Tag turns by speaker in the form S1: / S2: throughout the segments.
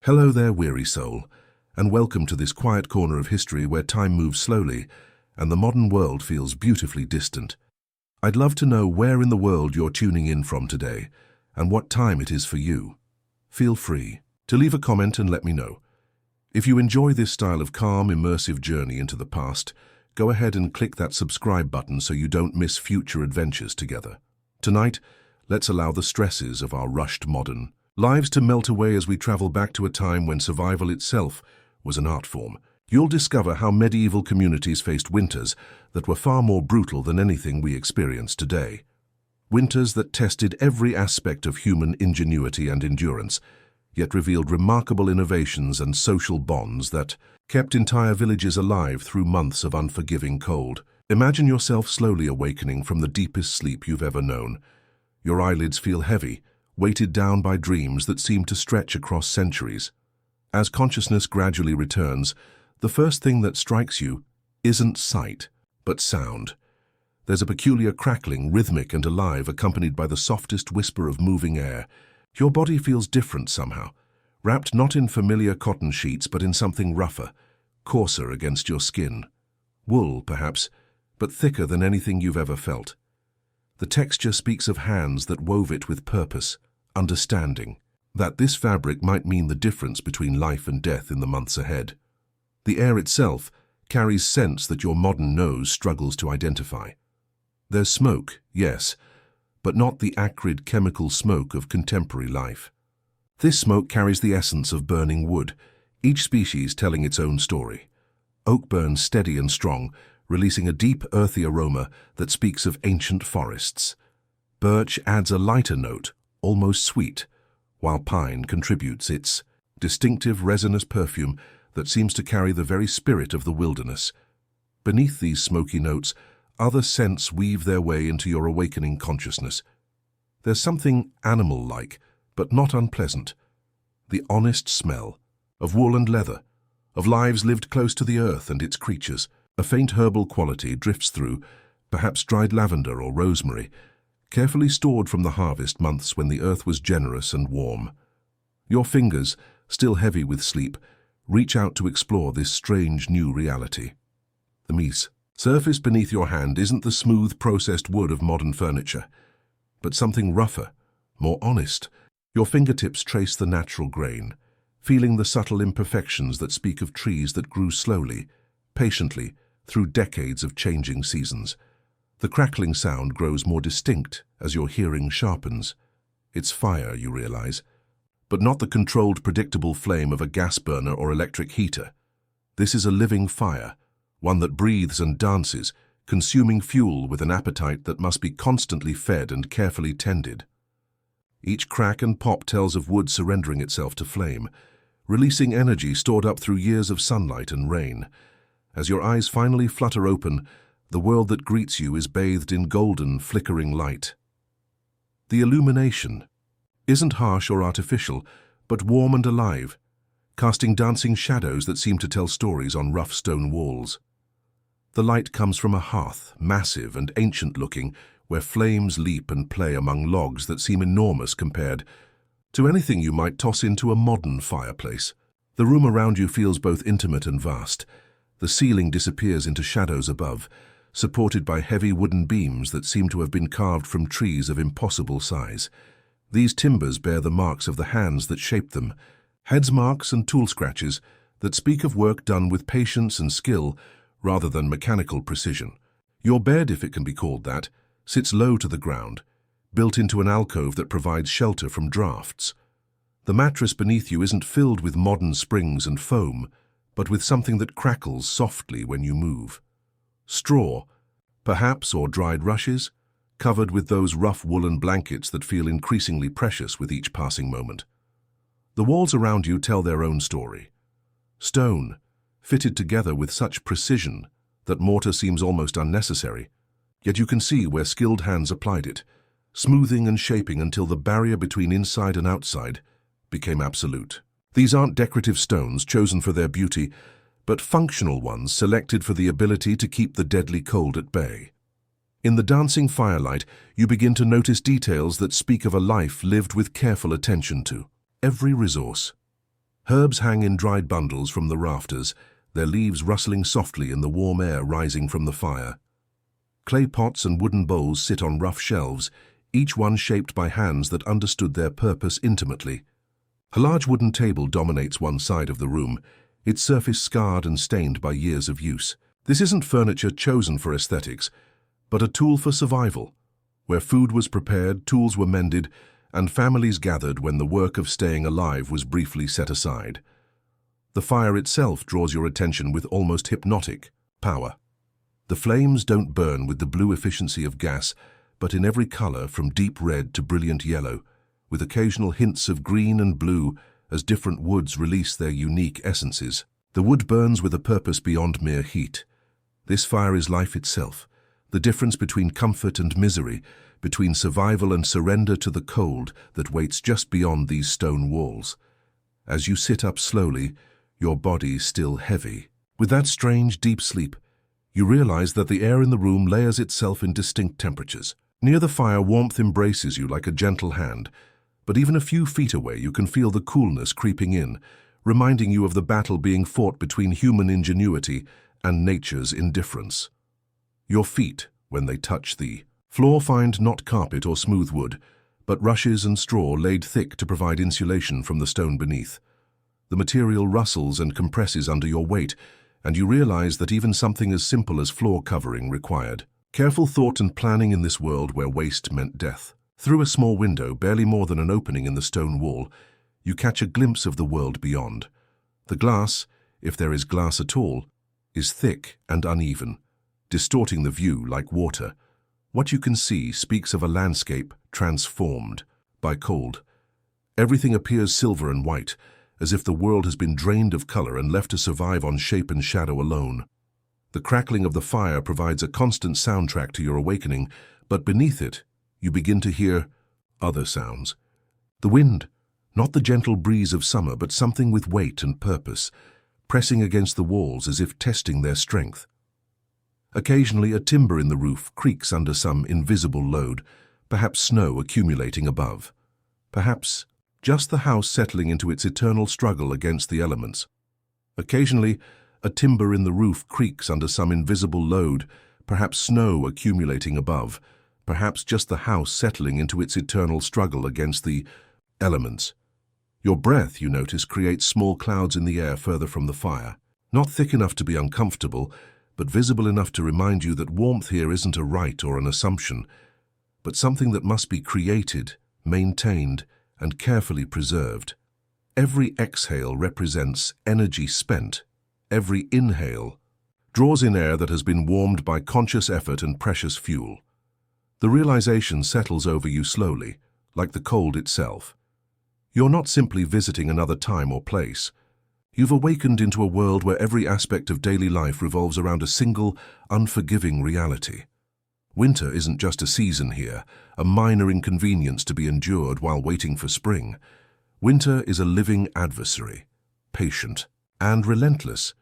S1: Hello there, weary soul, and welcome to this quiet corner of history where time moves slowly and the modern world feels beautifully distant. I'd love to know where in the world you're tuning in from today and what time it is for you. Feel free to leave a comment and let me know. If you enjoy this style of calm, immersive journey into the past, go ahead and click that subscribe button so you don't miss future adventures together. Tonight, let's allow the stresses of our rushed modern lives to melt away as we travel back to a time when survival itself was an art form. You'll discover how medieval communities faced winters that were far more brutal than anything we experience today. Winters that tested every aspect of human ingenuity and endurance, yet revealed remarkable innovations and social bonds that kept entire villages alive through months of unforgiving cold. Imagine yourself slowly awakening from the deepest sleep you've ever known. Your eyelids feel heavy, weighted down by dreams that seem to stretch across centuries. As consciousness gradually returns, the first thing that strikes you isn't sight, but sound. There's a peculiar crackling, rhythmic and alive, accompanied by the softest whisper of moving air. Your body feels different somehow, wrapped not in familiar cotton sheets but in something rougher, coarser against your skin. Wool, perhaps, but thicker than anything you've ever felt. The texture speaks of hands that wove it with purpose, understanding that this fabric might mean the difference between life and death in the months ahead. The air itself carries scents that your modern nose struggles to identify. There's smoke, yes, but not the acrid chemical smoke of contemporary life. This smoke carries the essence of burning wood, each species telling its own story. Oak burns steady and strong, releasing a deep, earthy aroma that speaks of ancient forests. Birch adds a lighter note, almost sweet, while pine contributes its distinctive resinous perfume that seems to carry the very spirit of the wilderness. Beneath these smoky notes, other scents weave their way into your awakening consciousness. There's something animal-like, but not unpleasant. The honest smell of wool and leather, of lives lived close to the earth and its creatures. A faint herbal quality drifts through, perhaps dried lavender or rosemary, carefully stored from the harvest months when the earth was generous and warm. Your fingers, still heavy with sleep, reach out to explore this strange new reality. The surface beneath your hand isn't the smooth, processed wood of modern furniture, but something rougher, more honest. Your fingertips trace the natural grain, feeling the subtle imperfections that speak of trees that grew slowly, patiently, through decades of changing seasons. The crackling sound grows more distinct as your hearing sharpens. It's fire, you realize, but not the controlled, predictable flame of a gas burner or electric heater. This is a living fire, one that breathes and dances, consuming fuel with an appetite that must be constantly fed and carefully tended. Each crack and pop tells of wood surrendering itself to flame, releasing energy stored up through years of sunlight and rain. As your eyes finally flutter open, the world that greets you is bathed in golden, flickering light. The illumination isn't harsh or artificial, but warm and alive, casting dancing shadows that seem to tell stories on rough stone walls. The light comes from a hearth, massive and ancient-looking, where flames leap and play among logs that seem enormous compared to anything you might toss into a modern fireplace. The room around you feels both intimate and vast. The ceiling disappears into shadows above, supported by heavy wooden beams that seem to have been carved from trees of impossible size. These timbers bear the marks of the hands that shaped them, heads marks and tool scratches that speak of work done with patience and skill rather than mechanical precision. Your bed, if it can be called that, sits low to the ground, built into an alcove that provides shelter from drafts. The mattress beneath you isn't filled with modern springs and foam, but with something that crackles softly when you move. Straw, perhaps, or dried rushes, covered with those rough woolen blankets that feel increasingly precious with each passing moment. The walls around you tell their own story. Stone, fitted together with such precision that mortar seems almost unnecessary, yet you can see where skilled hands applied it, smoothing and shaping until the barrier between inside and outside became absolute. These aren't decorative stones chosen for their beauty, but functional ones selected for the ability to keep the deadly cold at bay. In the dancing firelight, you begin to notice details that speak of a life lived with careful attention to. Every resource, Herbs hang in dried bundles from the rafters, their leaves rustling softly in the warm air rising from the fire. Clay pots and wooden bowls sit on rough shelves, each one shaped by hands that understood their purpose intimately. A large wooden table dominates one side of the room, its surface scarred and stained by years of use. This isn't furniture chosen for aesthetics, but a tool for survival, where food was prepared, tools were mended, and families gathered when the work of staying alive was briefly set aside. The fire itself draws your attention with almost hypnotic power. The flames don't burn with the blue efficiency of gas, but in every color from deep red to brilliant yellow, with occasional hints of green and blue as different woods release their unique essences. The wood burns with a purpose beyond mere heat. This fire is life itself, the difference between comfort and misery, between survival and surrender to the cold that waits just beyond these stone walls. As you sit up slowly, your body still heavy. With that strange, deep sleep, you realize that the air in the room layers itself in distinct temperatures. Near the fire, warmth embraces you like a gentle hand, but even a few feet away you can feel the coolness creeping in, reminding you of the battle being fought between human ingenuity and nature's indifference. Your feet, when they touch the floor, find not carpet or smooth wood, but rushes and straw laid thick to provide insulation from the stone beneath. The material rustles and compresses under your weight, and you realize that even something as simple as floor covering required careful thought and planning in this world where waste meant death. Through a small window, barely more than an opening in the stone wall, you catch a glimpse of the world beyond. The glass, if there is glass at all, is thick and uneven, distorting the view like water. What you can see speaks of a landscape transformed by cold. Everything appears silver and white, as if the world has been drained of color and left to survive on shape and shadow alone. The crackling of the fire provides a constant soundtrack to your awakening, but beneath it, you begin to hear other sounds. The wind, not the gentle breeze of summer, but something with weight and purpose, pressing against the walls as if testing their strength. Occasionally, a timber in the roof creaks under some invisible load, perhaps snow accumulating above. Perhaps just the house settling into its eternal struggle against the elements. Occasionally, a timber in the roof creaks under some invisible load, perhaps snow accumulating above, perhaps just the house settling into its eternal struggle against the elements. Your breath, you notice, creates small clouds in the air further from the fire, not thick enough to be uncomfortable, but visible enough to remind you that warmth here isn't a right or an assumption, but something that must be created, maintained, and carefully preserved. Every exhale represents energy spent. Every inhale draws in air that has been warmed by conscious effort and precious fuel. The realization settles over you slowly, like the cold itself. You're not simply visiting another time or place. You've awakened into a world where every aspect of daily life revolves around a single, unforgiving reality. Winter isn't just a season here, a minor inconvenience to be endured while waiting for spring. Winter is a living adversary, patient and relentless,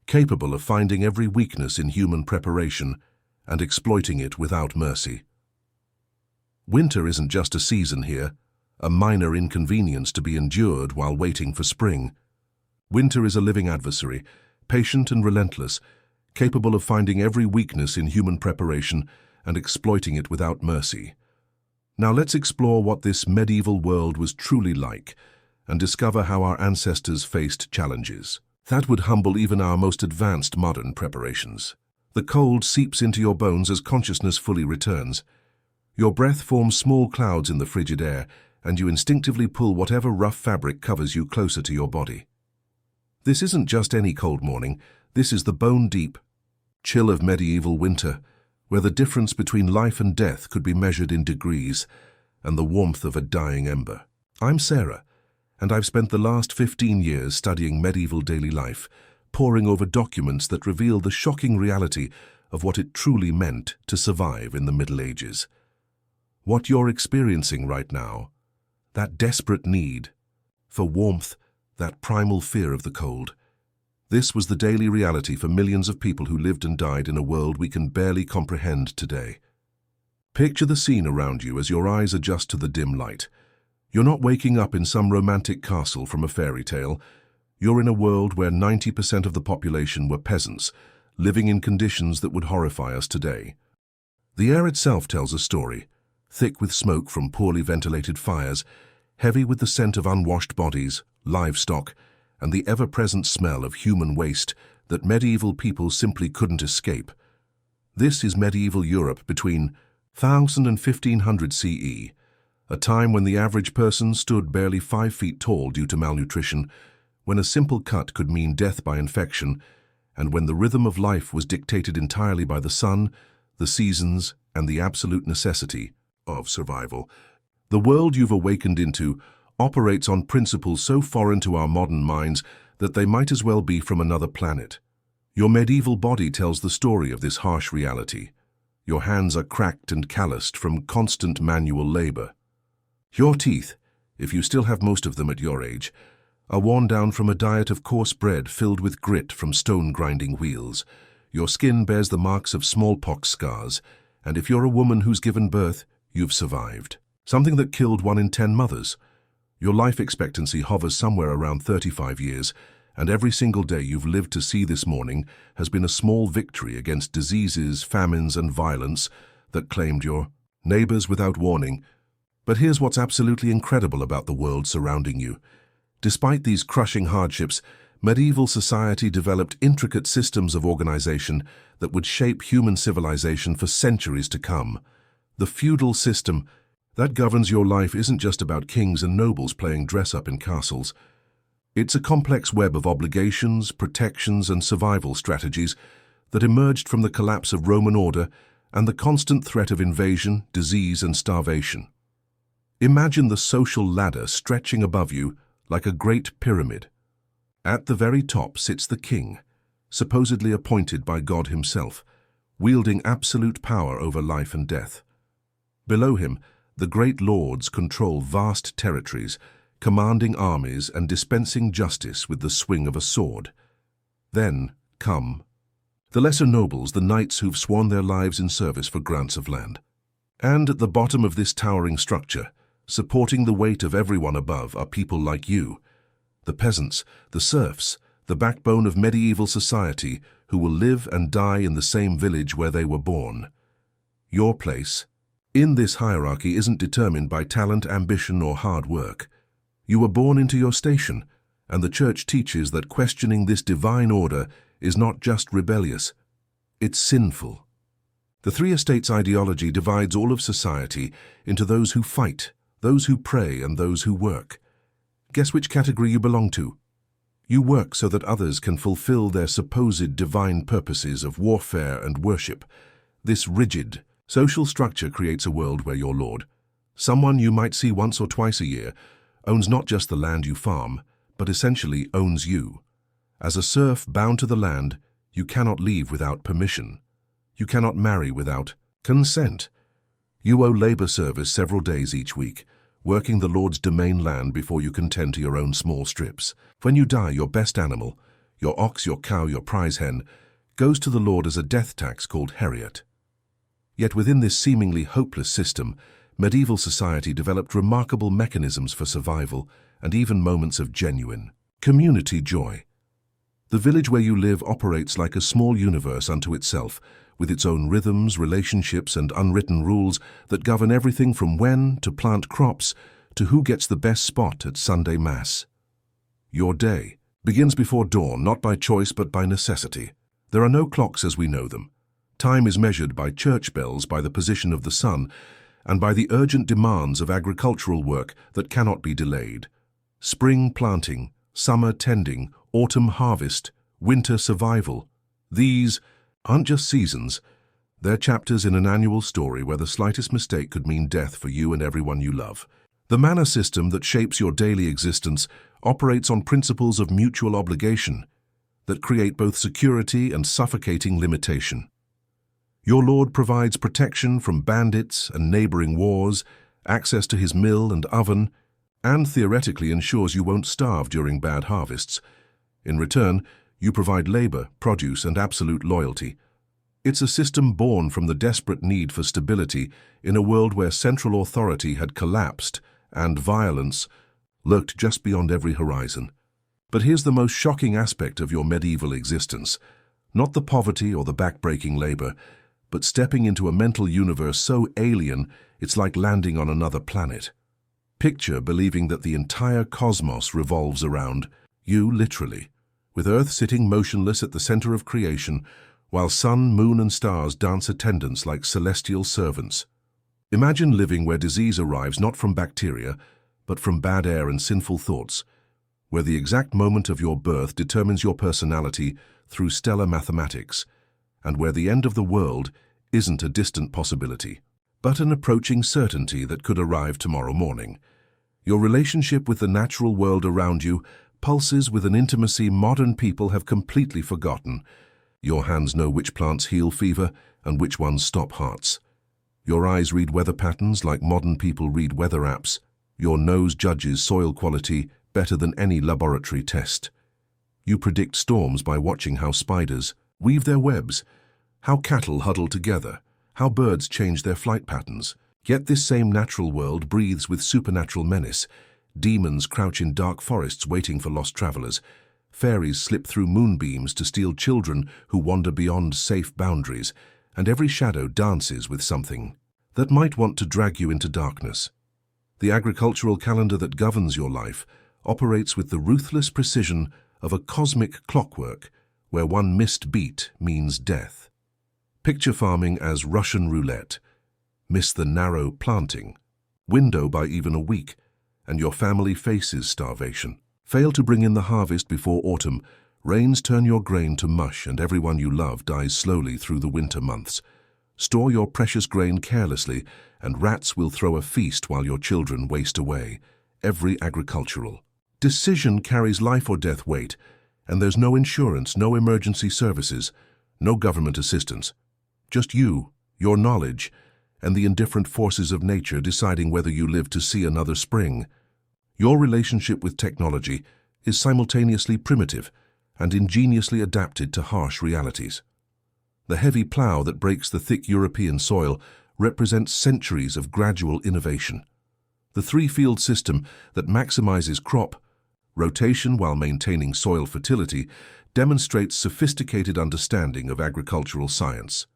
S1: capable of finding every weakness in human preparation and exploiting it without mercy. Winter isn't just a season here, a minor inconvenience to be endured while waiting for spring. Winter is a living adversary, patient and relentless, capable of finding every weakness in human preparation and exploiting it without mercy. Now let's explore what this medieval world was truly like and discover how our ancestors faced challenges that would humble even our most advanced modern preparations. The cold seeps into your bones as consciousness fully returns. Your breath forms small clouds in the frigid air, and you instinctively pull whatever rough fabric covers you closer to your body. This isn't just any cold morning, this is the bone-deep chill of medieval winter, where the difference between life and death could be measured in degrees and the warmth of a dying ember. I'm Sarah, and I've spent the last 15 years studying medieval daily life, poring over documents that reveal the shocking reality of what it truly meant to survive in the Middle Ages. What you're experiencing right now, that desperate need for warmth, that primal fear of the cold, this was the daily reality for millions of people who lived and died in a world we can barely comprehend today. Picture the scene around you as your eyes adjust to the dim light. You're not waking up in some romantic castle from a fairy tale. You're in a world where 90% of the population were peasants, living in conditions that would horrify us today. The air itself tells a story, thick with smoke from poorly ventilated fires, heavy with the scent of unwashed bodies, livestock, and the ever-present smell of human waste that medieval people simply couldn't escape. This is medieval Europe between 1000 and 1500 CE, a time when the average person stood barely 5 feet tall due to malnutrition, when a simple cut could mean death by infection, and when the rhythm of life was dictated entirely by the sun, the seasons, and the absolute necessity of survival. The world you've awakened into operates on principles so foreign to our modern minds that they might as well be from another planet. Your medieval body tells the story of this harsh reality. Your hands are cracked and calloused from constant manual labor. Your teeth, if you still have most of them at your age, are worn down from a diet of coarse bread filled with grit from stone-grinding wheels. Your skin bears the marks of smallpox scars, and if you're a woman who's given birth, you've survived. Something that killed 1 in 10 mothers. Your life expectancy hovers somewhere around 35 years, and every single day you've lived to see this morning has been a small victory against diseases, famines, and violence that claimed your neighbors without warning. But here's what's absolutely incredible about the world surrounding you. Despite these crushing hardships, medieval society developed intricate systems of organization that would shape human civilization for centuries to come. The feudal system that governs your life isn't just about kings and nobles playing dress-up in castles. It's a complex web of obligations, protections, and survival strategies that emerged from the collapse of Roman order and the constant threat of invasion, disease, and starvation. Imagine the social ladder stretching above you like a great pyramid. At the very top sits the king, supposedly appointed by God himself, wielding absolute power over life and death. Below him, the great lords control vast territories, commanding armies and dispensing justice with the swing of a sword. Then come the lesser nobles, the knights who've sworn their lives in service for grants of land. And at the bottom of this towering structure, supporting the weight of everyone above, are people like you, the peasants, the serfs, the backbone of medieval society, who will live and die in the same village where they were born. Your place in this hierarchy isn't determined by talent, ambition, or hard work. You were born into your station, and the Church teaches that questioning this divine order is not just rebellious, it's sinful. The Three Estates ideology divides all of society into those who fight, those who pray, and those who work. Guess which category you belong to? You work so that others can fulfill their supposed divine purposes of warfare and worship. This rigid, social structure creates a world where your lord, someone you might see once or twice a year, owns not just the land you farm, but essentially owns you. As a serf bound to the land, you cannot leave without permission. You cannot marry without consent. You owe labor service several days each week, working the Lord's domain land before you can tend to your own small strips. When you die, your best animal, your ox, your cow, your prize hen, goes to the Lord as a death tax called heriot. Yet within this seemingly hopeless system, medieval society developed remarkable mechanisms for survival and even moments of genuine community joy. The village where you live operates like a small universe unto itself, with its own rhythms, relationships, and unwritten rules that govern everything from when to plant crops to who gets the best spot at Sunday Mass. Your day begins before dawn, not by choice but by necessity. There are no clocks as we know them. Time is measured by church bells, by the position of the sun, and by the urgent demands of agricultural work that cannot be delayed. Spring planting, summer tending, autumn harvest, winter survival. These aren't just seasons, they're chapters in an annual story where the slightest mistake could mean death for you and everyone you love. The manner system that shapes your daily existence operates on principles of mutual obligation that create both security and suffocating limitation. Your Lord provides protection from bandits and neighboring wars, access to his mill and oven, and theoretically ensures you won't starve during bad harvests. In return, you provide labor, produce, and absolute loyalty. It's a system born from the desperate need for stability in a world where central authority had collapsed and violence lurked just beyond every horizon. But here's the most shocking aspect of your medieval existence. Not the poverty or the back-breaking labor, but stepping into a mental universe so alien it's like landing on another planet. Picture believing that the entire cosmos revolves around you, literally, with Earth sitting motionless at the center of creation, while sun, moon, and stars dance attendance like celestial servants. Imagine living where disease arrives not from bacteria, but from bad air and sinful thoughts, where the exact moment of your birth determines your personality through stellar mathematics, and where the end of the world isn't a distant possibility, but an approaching certainty that could arrive tomorrow morning. Your relationship with the natural world around you pulses with an intimacy modern people have completely forgotten. Your hands know which plants heal fever and which ones stop hearts. Your eyes read weather patterns like modern people read weather apps. Your nose judges soil quality better than any laboratory test. You predict storms by watching how spiders weave their webs, how cattle huddle together, how birds change their flight patterns. Yet this same natural world breathes with supernatural menace. Demons crouch in dark forests waiting for lost travelers. Fairies slip through moonbeams to steal children who wander beyond safe boundaries, and every shadow dances with something that might want to drag you into darkness. The agricultural calendar that governs your life operates with the ruthless precision of a cosmic clockwork, where one missed beat means death. Picture farming as Russian roulette. Miss the narrow planting, window by even a week, and your family faces starvation. Fail to bring in the harvest before autumn, rains turn your grain to mush and everyone you love dies slowly through the winter months. Store your precious grain carelessly, and rats will throw a feast while your children waste away. Every agricultural decision carries life or death weight, and there's no insurance, no emergency services, no government assistance. Just you, your knowledge, and the indifferent forces of nature deciding whether you live to see another spring. Your relationship with technology is simultaneously primitive and ingeniously adapted to harsh realities. The heavy plow that breaks the thick European soil represents centuries of gradual innovation. The three-field system that maximizes crop rotation while maintaining soil fertility demonstrates sophisticated understanding of agricultural science.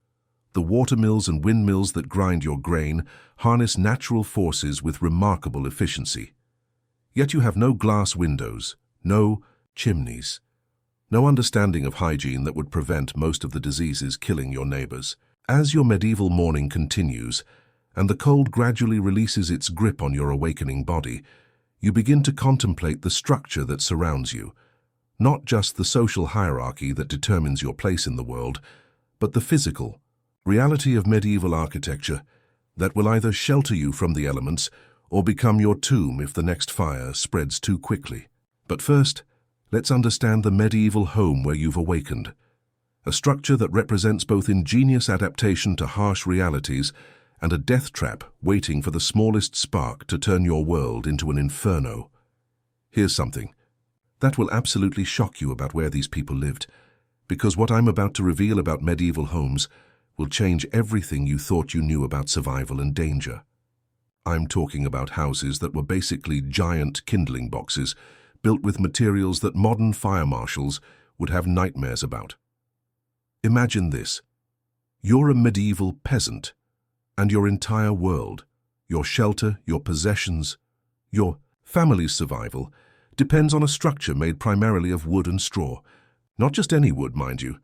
S1: The watermills and windmills that grind your grain harness natural forces with remarkable efficiency. Yet you have no glass windows, no chimneys, no understanding of hygiene that would prevent most of the diseases killing your neighbors. As your medieval morning continues, and the cold gradually releases its grip on your awakening body, you begin to contemplate the structure that surrounds you, not just the social hierarchy that determines your place in the world, but the physical reality of medieval architecture that will either shelter you from the elements or become your tomb if the next fire spreads too quickly. But first, let's understand the medieval home where you've awakened, a structure that represents both ingenious adaptation to harsh realities and a death trap waiting for the smallest spark to turn your world into an inferno. Here's something that will absolutely shock you about where these people lived, because what I'm about to reveal about medieval homes will change everything you thought you knew about survival and danger. I'm talking about houses that were basically giant kindling boxes, built with materials that modern fire marshals would have nightmares about. Imagine this. You're a medieval peasant, and your entire world, your shelter, your possessions, your family's survival, depends on a structure made primarily of wood and straw. Not just any wood, mind you,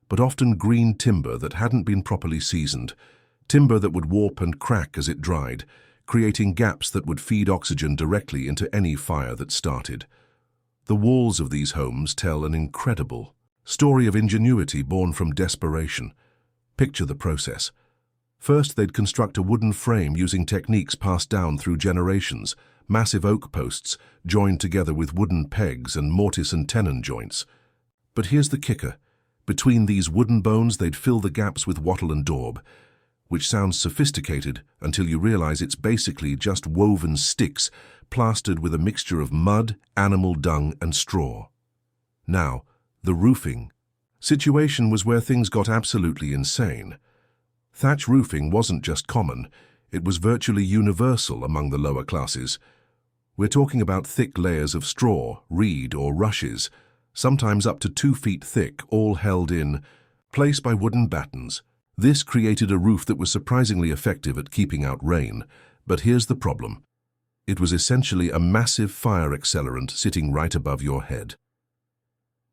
S1: but often green timber that hadn't been properly seasoned, timber that would warp and crack as it dried, creating gaps that would feed oxygen directly into any fire that started. The walls of these homes tell an incredible story of ingenuity born from desperation. Picture the process. First, they'd construct a wooden frame using techniques passed down through generations, massive oak posts joined together with wooden pegs and mortise and tenon joints. But here's the kicker. Between these wooden bones, they'd fill the gaps with wattle and daub, which sounds sophisticated until you realize it's basically just woven sticks plastered with a mixture of mud, animal dung, and straw. Now, the roofing situation was where things got absolutely insane. Thatch roofing wasn't just common, it was virtually universal among the lower classes. We're talking about thick layers of straw, reed, or rushes, sometimes up to 2 feet thick, all held in place by wooden battens. This created a roof that was surprisingly effective at keeping out rain. But here's the problem. It was essentially a massive fire accelerant sitting right above your head.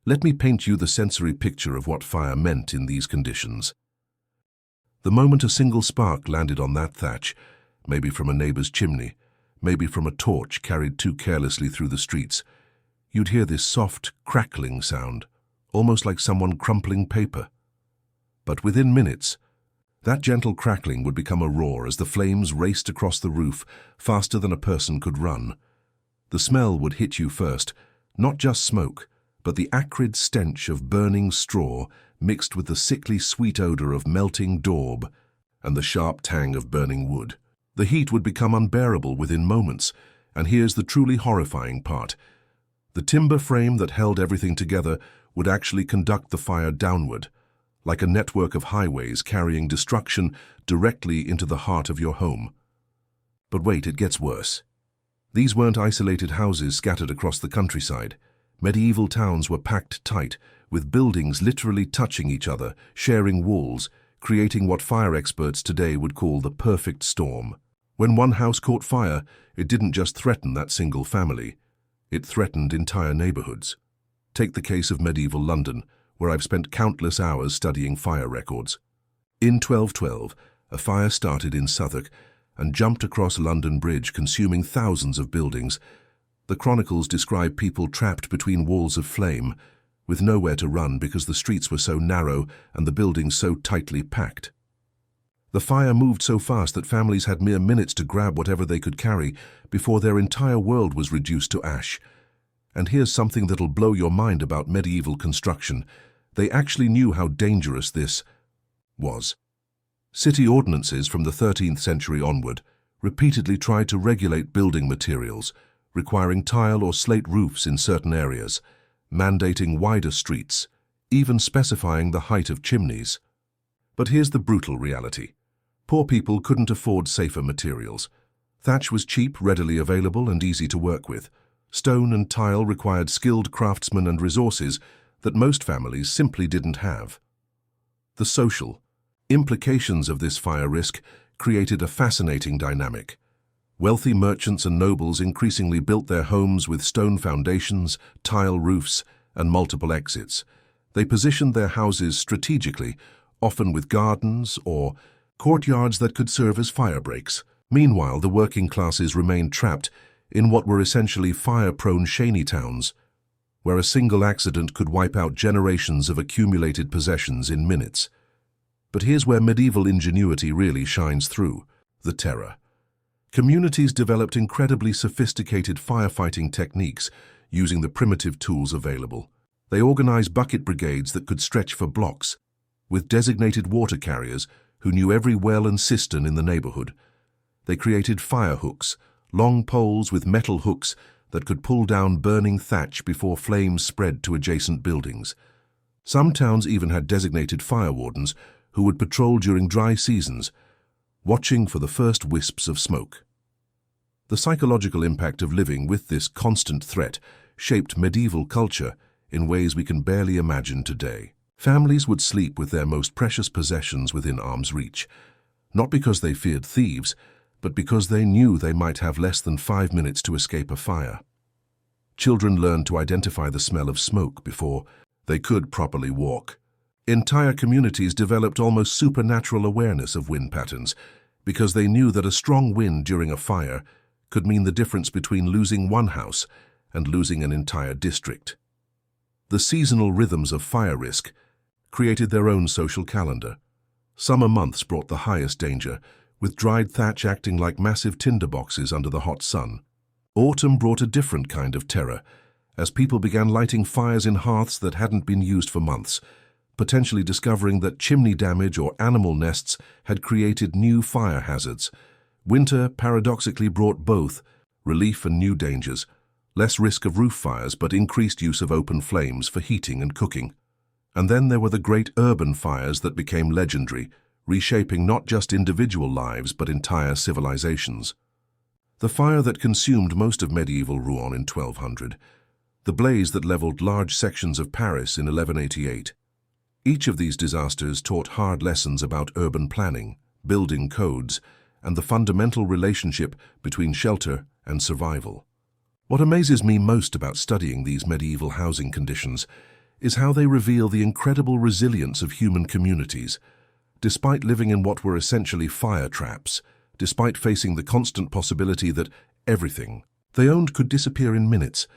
S1: Let me paint you the sensory picture of what fire meant in these conditions. The moment a single spark landed on that thatch, maybe from a neighbor's chimney, maybe from a torch carried too carelessly through the streets, you'd hear this soft, crackling sound, almost like someone crumpling paper. But within minutes, that gentle crackling would become a roar as the flames raced across the roof faster than a person could run. The smell would hit you first, not just smoke, but the acrid stench of burning straw mixed with the sickly sweet odor of melting daub and the sharp tang of burning wood. The heat would become unbearable within moments, and here's the truly horrifying part. The timber frame that held everything together would actually conduct the fire downward, like a network of highways carrying destruction directly into the heart of your home. But wait, it gets worse. These weren't isolated houses scattered across the countryside. Medieval towns were packed tight, with buildings literally touching each other, sharing walls, creating what fire experts today would call the perfect storm. When one house caught fire, it didn't just threaten that single family. It threatened entire neighborhoods. Take the case of medieval London, where I've spent countless hours studying fire records. In 1212, a fire started in Southwark and jumped across London Bridge, consuming thousands of buildings. The chronicles describe people trapped between walls of flame, with nowhere to run because the streets were so narrow and the buildings so tightly packed. The fire moved so fast that families had mere minutes to grab whatever they could carry before their entire world was reduced to ash. And here's something that'll blow your mind about medieval construction. They actually knew how dangerous this was. City ordinances from the 13th century onward repeatedly tried to regulate building materials, requiring tile or slate roofs in certain areas, mandating wider streets, even specifying the height of chimneys. But here's the brutal reality. Poor people couldn't afford safer materials. Thatch was cheap, readily available, and easy to work with. Stone and tile required skilled craftsmen and resources that most families simply didn't have. The social implications of this fire risk created a fascinating dynamic. Wealthy merchants and nobles increasingly built their homes with stone foundations, tile roofs, and multiple exits. They positioned their houses strategically, often with gardens or courtyards that could serve as fire breaks. Meanwhile, the working classes remained trapped in what were essentially fire-prone shanty towns, where a single accident could wipe out generations of accumulated possessions in minutes. But here's where medieval ingenuity really shines through: the terror. Communities developed incredibly sophisticated firefighting techniques using the primitive tools available. They organized bucket brigades that could stretch for blocks, with designated water carriers who knew every well and cistern in the neighborhood. They created fire hooks, long poles with metal hooks that could pull down burning thatch before flames spread to adjacent buildings. Some towns even had designated fire wardens who would patrol during dry seasons, watching for the first wisps of smoke. The psychological impact of living with this constant threat shaped medieval culture in ways we can barely imagine today. Families would sleep with their most precious possessions within arm's reach, not because they feared thieves, but because they knew they might have less than 5 minutes to escape a fire. Children learned to identify the smell of smoke before they could properly walk. Entire communities developed almost supernatural awareness of wind patterns because they knew that a strong wind during a fire could mean the difference between losing one house and losing an entire district. The seasonal rhythms of fire risk created their own social calendar. Summer months brought the highest danger, with dried thatch acting like massive tinderboxes under the hot sun. Autumn brought a different kind of terror, as people began lighting fires in hearths that hadn't been used for months, potentially discovering that chimney damage or animal nests had created new fire hazards. Winter paradoxically brought both relief and new dangers, less risk of roof fires but increased use of open flames for heating and cooking. And then there were the great urban fires that became legendary, reshaping not just individual lives but entire civilizations. The fire that consumed most of medieval Rouen in 1200. The blaze that leveled large sections of Paris in 1188. Each of these disasters taught hard lessons about urban planning, building codes, and the fundamental relationship between shelter and survival. What amazes me most about studying these medieval housing conditions is how they reveal the incredible resilience of human communities. Despite living in what were essentially fire traps, despite facing the constant possibility that everything they owned could disappear in minutes,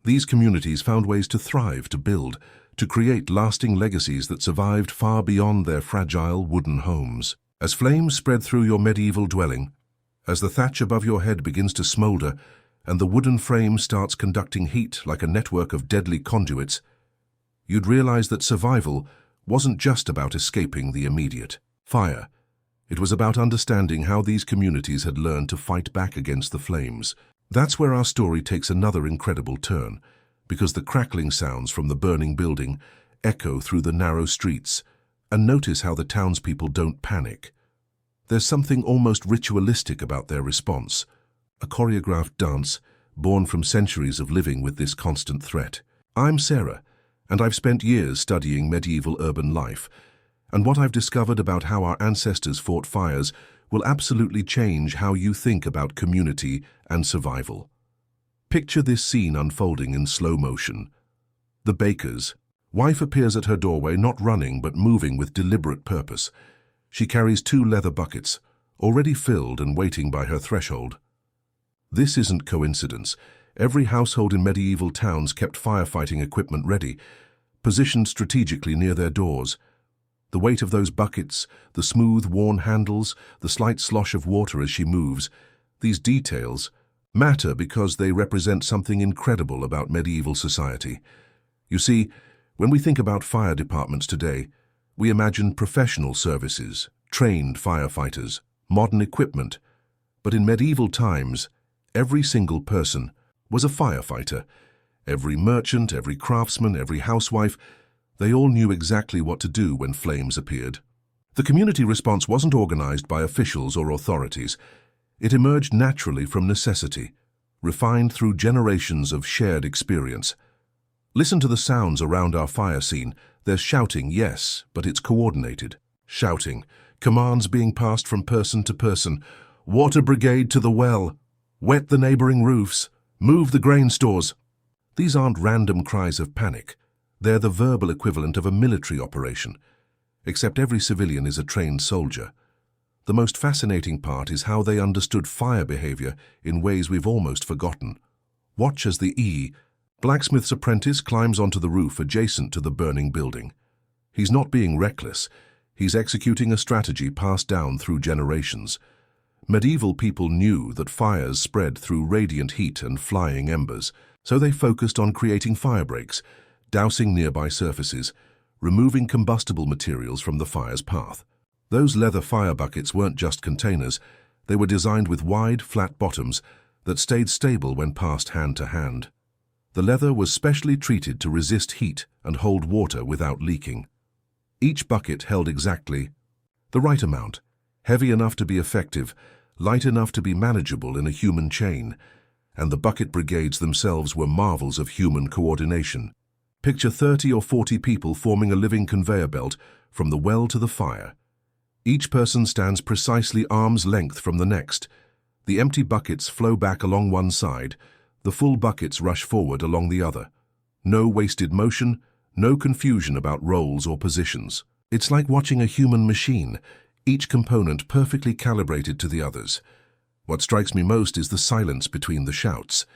S1: these communities found ways to thrive, to build, to create lasting legacies that survived far beyond their fragile wooden homes. As flames spread through your medieval dwelling, as the thatch above your head begins to smolder and the wooden frame starts conducting heat like a network of deadly conduits, you'd realize that survival wasn't just about escaping the immediate fire. It was about understanding how these communities had learned to fight back against the flames. That's where our story takes another incredible turn, because the crackling sounds from the burning building echo through the narrow streets. And notice how the townspeople don't panic. There's something almost ritualistic about their response, a choreographed dance born from centuries of living with this constant threat. I'm Sarah, and I've spent years studying medieval urban life, and what I've discovered about how our ancestors fought fires will absolutely change how you think about community and survival. Picture this scene unfolding in slow motion. The baker's wife appears at her doorway, not running but moving with deliberate purpose. She carries 2 leather buckets, already filled and waiting by her threshold. This isn't coincidence. Every household in medieval towns kept firefighting equipment ready, positioned strategically near their doors. The weight of those buckets, the smooth, worn handles, the slight slosh of water as she moves, these details matter because they represent something incredible about medieval society. You see, when we think about fire departments today, we imagine professional services, trained firefighters, modern equipment. But in medieval times, every single person was a firefighter. Every merchant, every craftsman, every housewife, they all knew exactly what to do when flames appeared. The community response wasn't organized by officials or authorities. It emerged naturally from necessity, refined through generations of shared experience. Listen to the sounds around our fire scene. There's shouting, yes, but it's coordinated. Shouting, commands being passed from person to person. Water brigade to the well. Wet the neighboring roofs. Move the grain stores. These aren't random cries of panic. They're the verbal equivalent of a military operation. Except every civilian is a trained soldier. The most fascinating part is how they understood fire behavior in ways we've almost forgotten. Watch as the blacksmith's apprentice climbs onto the roof adjacent to the burning building. He's not being reckless. He's executing a strategy passed down through generations. Medieval people knew that fires spread through radiant heat and flying embers, so they focused on creating fire breaks, dousing nearby surfaces, removing combustible materials from the fire's path. Those leather fire buckets weren't just containers. They were designed with wide, flat bottoms that stayed stable when passed hand to hand. The leather was specially treated to resist heat and hold water without leaking. Each bucket held exactly the right amount, heavy enough to be effective, light enough to be manageable in a human chain, and the bucket brigades themselves were marvels of human coordination. Picture 30 or 40 people forming a living conveyor belt from the well to the fire. Each person stands precisely arm's length from the next. The empty buckets flow back along one side, the full buckets rush forward along the other. No wasted motion, no confusion about roles or positions. It's like watching a human machine, each component perfectly calibrated to the others. What strikes me most is the silence between the shouts.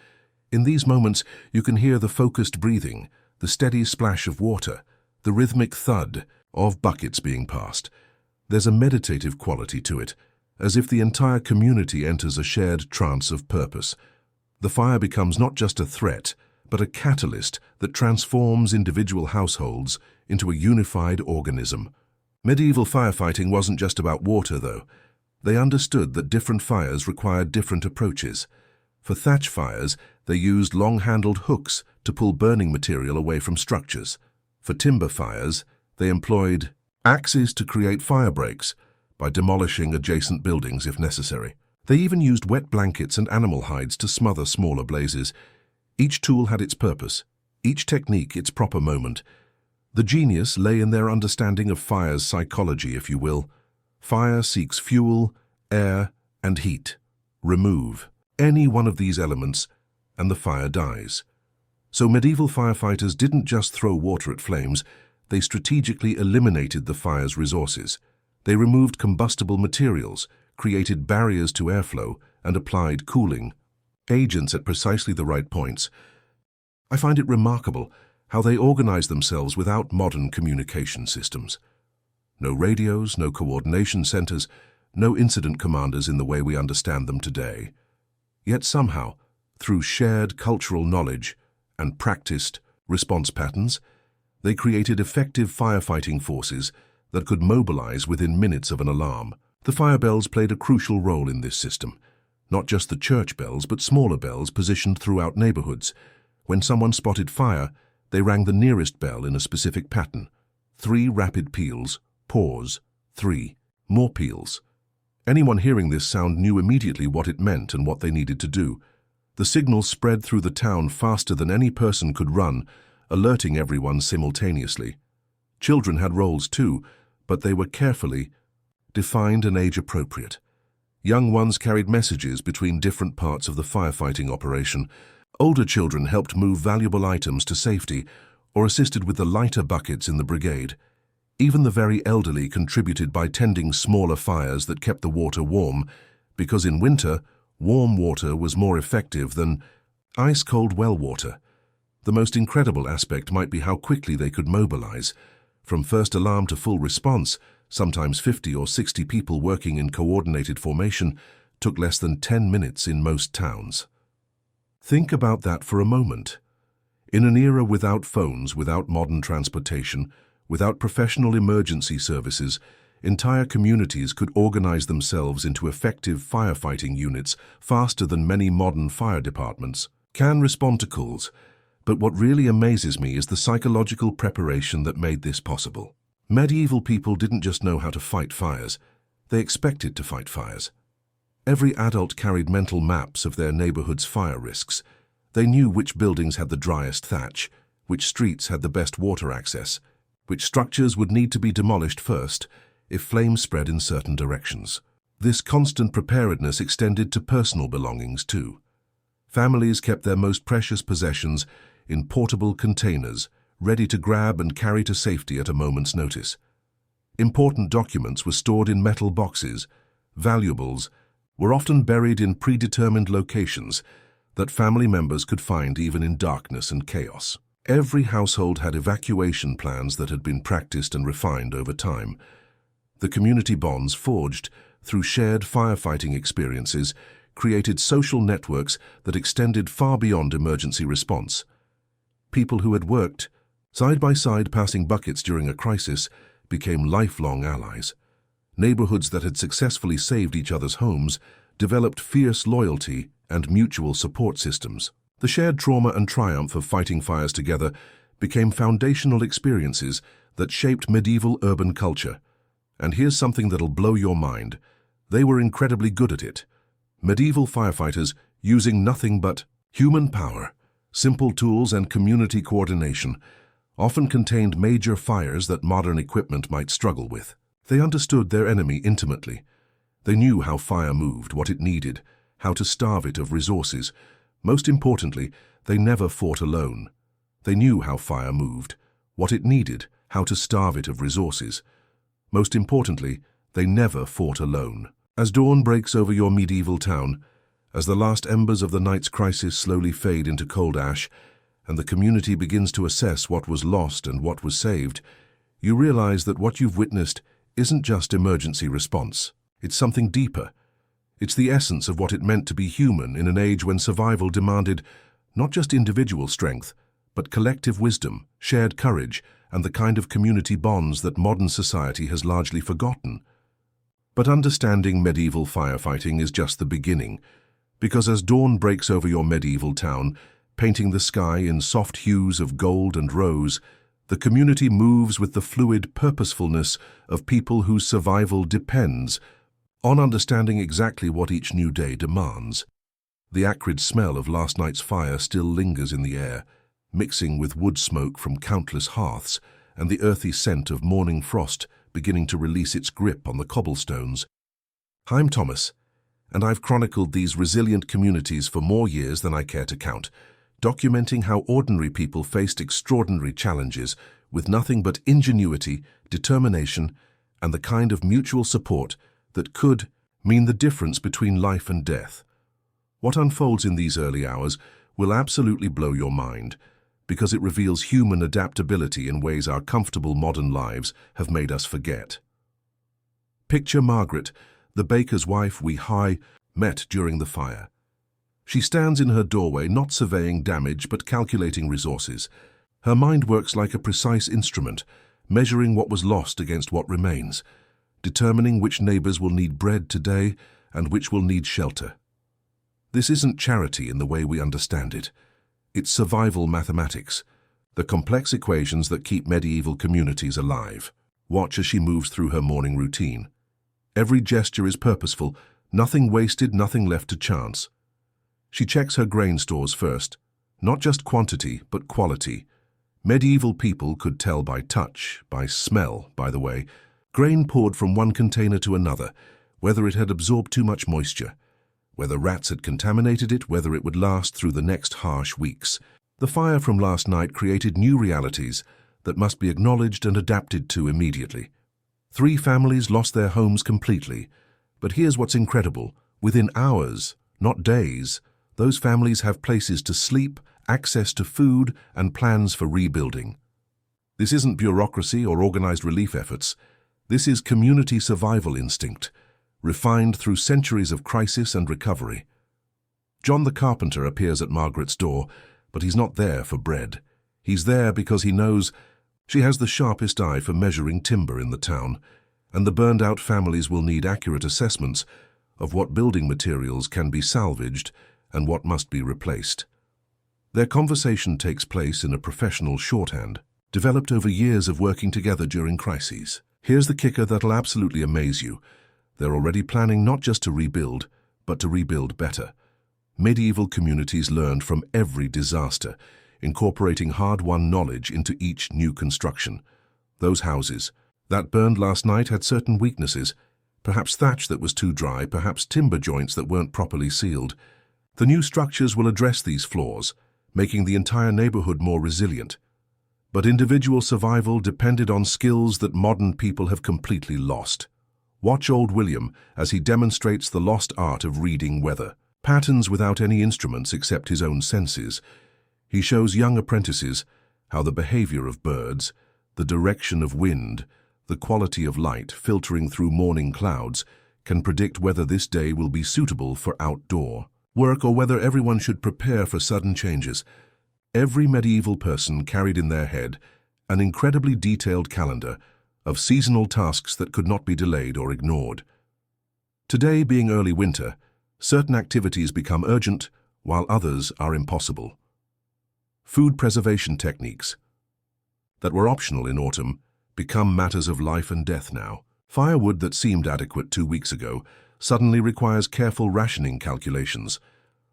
S1: In these moments, you can hear the focused breathing, the steady splash of water, the rhythmic thud of buckets being passed. There's a meditative quality to it, as if the entire community enters a shared trance of purpose. The fire becomes not just a threat, but a catalyst that transforms individual households into a unified organism. Medieval firefighting wasn't just about water, though. They understood that different fires required different approaches. For thatch fires, they used long-handled hooks to pull burning material away from structures. For timber fires, they employed axes to create fire breaks by demolishing adjacent buildings if necessary. They even used wet blankets and animal hides to smother smaller blazes. Each tool had its purpose, each technique its proper moment. The genius lay in their understanding of fire's psychology, if you will. Fire seeks fuel, air, and heat. Remove any one of these elements, and the fire dies. So medieval firefighters didn't just throw water at flames, they strategically eliminated the fire's resources. They removed combustible materials, created barriers to airflow, and applied cooling agents at precisely the right points. I find it remarkable how they organized themselves without modern communication systems. No radios, no coordination centers, no incident commanders in the way we understand them today. Yet somehow, through shared cultural knowledge and practiced response patterns, they created effective firefighting forces that could mobilize within minutes of an alarm. The fire bells played a crucial role in this system. Not just the church bells, but smaller bells positioned throughout neighborhoods. When someone spotted fire, they rang the nearest bell in a specific pattern. 3 rapid peals, pause, 3, more peals. Anyone hearing this sound knew immediately what it meant and what they needed to do. The signal spread through the town faster than any person could run, alerting everyone simultaneously. Children had roles too, but they were carefully defined and age-appropriate. Young ones carried messages between different parts of the firefighting operation. Older children helped move valuable items to safety or assisted with the lighter buckets in the brigade. Even the very elderly contributed by tending smaller fires that kept the water warm, because in winter, warm water was more effective than ice-cold well water. The most incredible aspect might be how quickly they could mobilize. From first alarm to full response, sometimes 50 or 60 people working in coordinated formation, took less than 10 minutes in most towns. Think about that for a moment. In an era without phones, without modern transportation, without professional emergency services, entire communities could organize themselves into effective firefighting units faster than many modern fire departments can respond to calls. But what really amazes me is the psychological preparation that made this possible. Medieval people didn't just know how to fight fires, they expected to fight fires. Every adult carried mental maps of their neighborhood's fire risks. They knew which buildings had the driest thatch, which streets had the best water access, which structures would need to be demolished first if flames spread in certain directions. This constant preparedness extended to personal belongings too. Families kept their most precious possessions in portable containers, ready to grab and carry to safety at a moment's notice. Important documents were stored in metal boxes. Valuables were often buried in predetermined locations that family members could find even in darkness and chaos. Every household had evacuation plans that had been practiced and refined over time. The community bonds forged through shared firefighting experiences created social networks that extended far beyond emergency response. People who had worked side by side passing buckets during a crisis became lifelong allies. Neighborhoods that had successfully saved each other's homes developed fierce loyalty and mutual support systems. The shared trauma and triumph of fighting fires together became foundational experiences that shaped medieval urban culture. And here's something that'll blow your mind. They were incredibly good at it. Medieval firefighters, using nothing but human power, simple tools and community coordination, often contained major fires that modern equipment might struggle with. They understood their enemy intimately. They knew how fire moved, what it needed, how to starve it of resources. Most importantly, they never fought alone. They knew how fire moved, what it needed, how to starve it of resources. Most importantly, they never fought alone. As dawn breaks over your medieval town, as the last embers of the night's crisis slowly fade into cold ash, and the community begins to assess what was lost and what was saved, you realize that what you've witnessed isn't just emergency response. It's something deeper. It's the essence of what it meant to be human in an age when survival demanded not just individual strength, but collective wisdom, shared courage, and the kind of community bonds that modern society has largely forgotten. But understanding medieval firefighting is just the beginning, because as dawn breaks over your medieval town, painting the sky in soft hues of gold and rose, the community moves with the fluid purposefulness of people whose survival depends on understanding exactly what each new day demands. The acrid smell of last night's fire still lingers in the air, mixing with wood smoke from countless hearths and the earthy scent of morning frost beginning to release its grip on the cobblestones. I'm Thomas, and I've chronicled these resilient communities for more years than I care to count, documenting how ordinary people faced extraordinary challenges with nothing but ingenuity, determination, and the kind of mutual support that could mean the difference between life and death. What unfolds in these early hours will absolutely blow your mind, because it reveals human adaptability in ways our comfortable modern lives have made us forget. Picture Margaret, the baker's wife we met during the fire. She stands in her doorway, not surveying damage but calculating resources. Her mind works like a precise instrument, measuring what was lost against what remains, determining which neighbors will need bread today and which will need shelter. This isn't charity in the way we understand it. It's survival mathematics, the complex equations that keep medieval communities alive. Watch as she moves through her morning routine. Every gesture is purposeful, nothing wasted, nothing left to chance. She checks her grain stores first, not just quantity, but quality. Medieval people could tell by touch, by smell, by the way. Grain poured from one container to another, whether it had absorbed too much moisture, whether rats had contaminated it, whether it would last through the next harsh weeks. The fire from last night created new realities that must be acknowledged and adapted to immediately. 3 families lost their homes completely, but here's what's incredible. Within hours, not days, those families have places to sleep, access to food, and plans for rebuilding. This isn't bureaucracy or organized relief efforts. This is community survival instinct, refined through centuries of crisis and recovery. John the carpenter appears at Margaret's door, but he's not there for bread. He's there because he knows she has the sharpest eye for measuring timber in the town, and the burned-out families will need accurate assessments of what building materials can be salvaged and what must be replaced. Their conversation takes place in a professional shorthand, developed over years of working together during crises. Here's the kicker that'll absolutely amaze you. They're already planning not just to rebuild, but to rebuild better. Medieval communities learned from every disaster, incorporating hard-won knowledge into each new construction. Those houses that burned last night had certain weaknesses, perhaps thatch that was too dry, perhaps timber joints that weren't properly sealed. The new structures will address these flaws, making the entire neighborhood more resilient. But individual survival depended on skills that modern people have completely lost. Watch old William as he demonstrates the lost art of reading weather. Patterns without any instruments except his own senses. He shows young apprentices how the behavior of birds, the direction of wind, the quality of light filtering through morning clouds can predict whether this day will be suitable for outdoor work or whether everyone should prepare for sudden changes. Every medieval person carried in their head an incredibly detailed calendar of seasonal tasks that could not be delayed or ignored. Today, being early winter, certain activities become urgent while others are impossible. Food preservation techniques that were optional in autumn become matters of life and death now. Firewood that seemed adequate 2 weeks ago suddenly requires careful rationing calculations.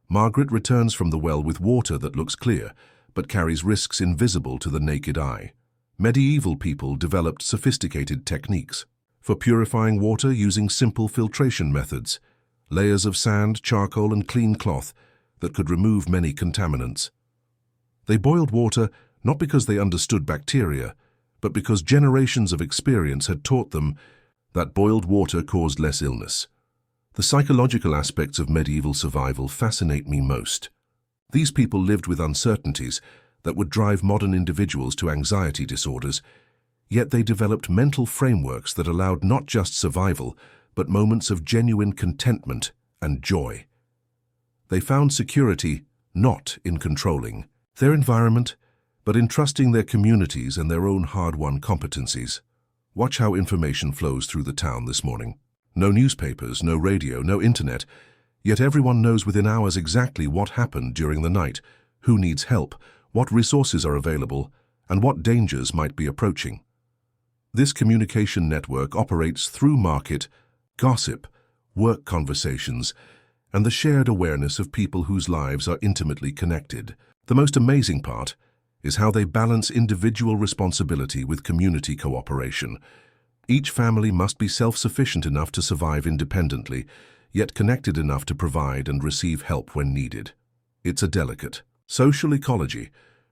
S1: Margaret returns from the well with water that looks clear, but carries risks invisible to the naked eye. Medieval people developed sophisticated techniques for purifying water using simple filtration methods, layers of sand, charcoal, and clean cloth that could remove many contaminants. They boiled water not because they understood bacteria, but because generations of experience had taught them that boiled water caused less illness. The psychological aspects of medieval survival fascinate me most. These people lived with uncertainties that would drive modern individuals to anxiety disorders, yet they developed mental frameworks that allowed not just survival, but moments of genuine contentment and joy. They found security not in controlling their environment, but in trusting their communities and their own hard-won competencies. Watch how information flows through the town this morning. No newspapers, no radio, no internet, yet everyone knows within hours exactly what happened during the night, who needs help, what resources are available, and what dangers might be approaching. This communication network operates through market, gossip, work conversations, and the shared awareness of people whose lives are intimately connected. The most amazing part is how they balance individual responsibility with community cooperation. Each family must be self-sufficient enough to survive independently, yet connected enough to provide and receive help when needed. It's a delicate social ecology,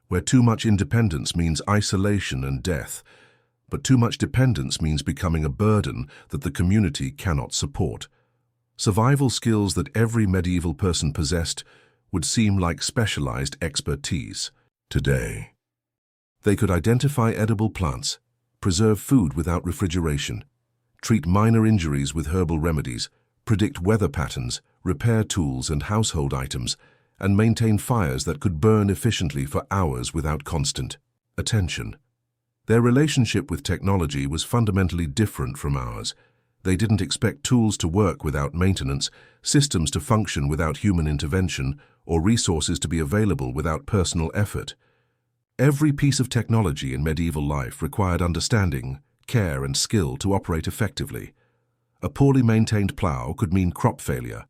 S1: where too much independence means isolation and death, but too much dependence means becoming a burden that the community cannot support. Survival skills that every medieval person possessed would seem like specialized expertise. Today, they could identify edible plants, preserve food without refrigeration, treat minor injuries with herbal remedies, predict weather patterns, repair tools and household items, and maintain fires that could burn efficiently for hours without constant attention. Their relationship with technology was fundamentally different from ours. They didn't expect tools to work without maintenance, systems to function without human intervention, or resources to be available without personal effort. Every piece of technology in medieval life required understanding, care, and skill to operate effectively. A poorly maintained plough could mean crop failure.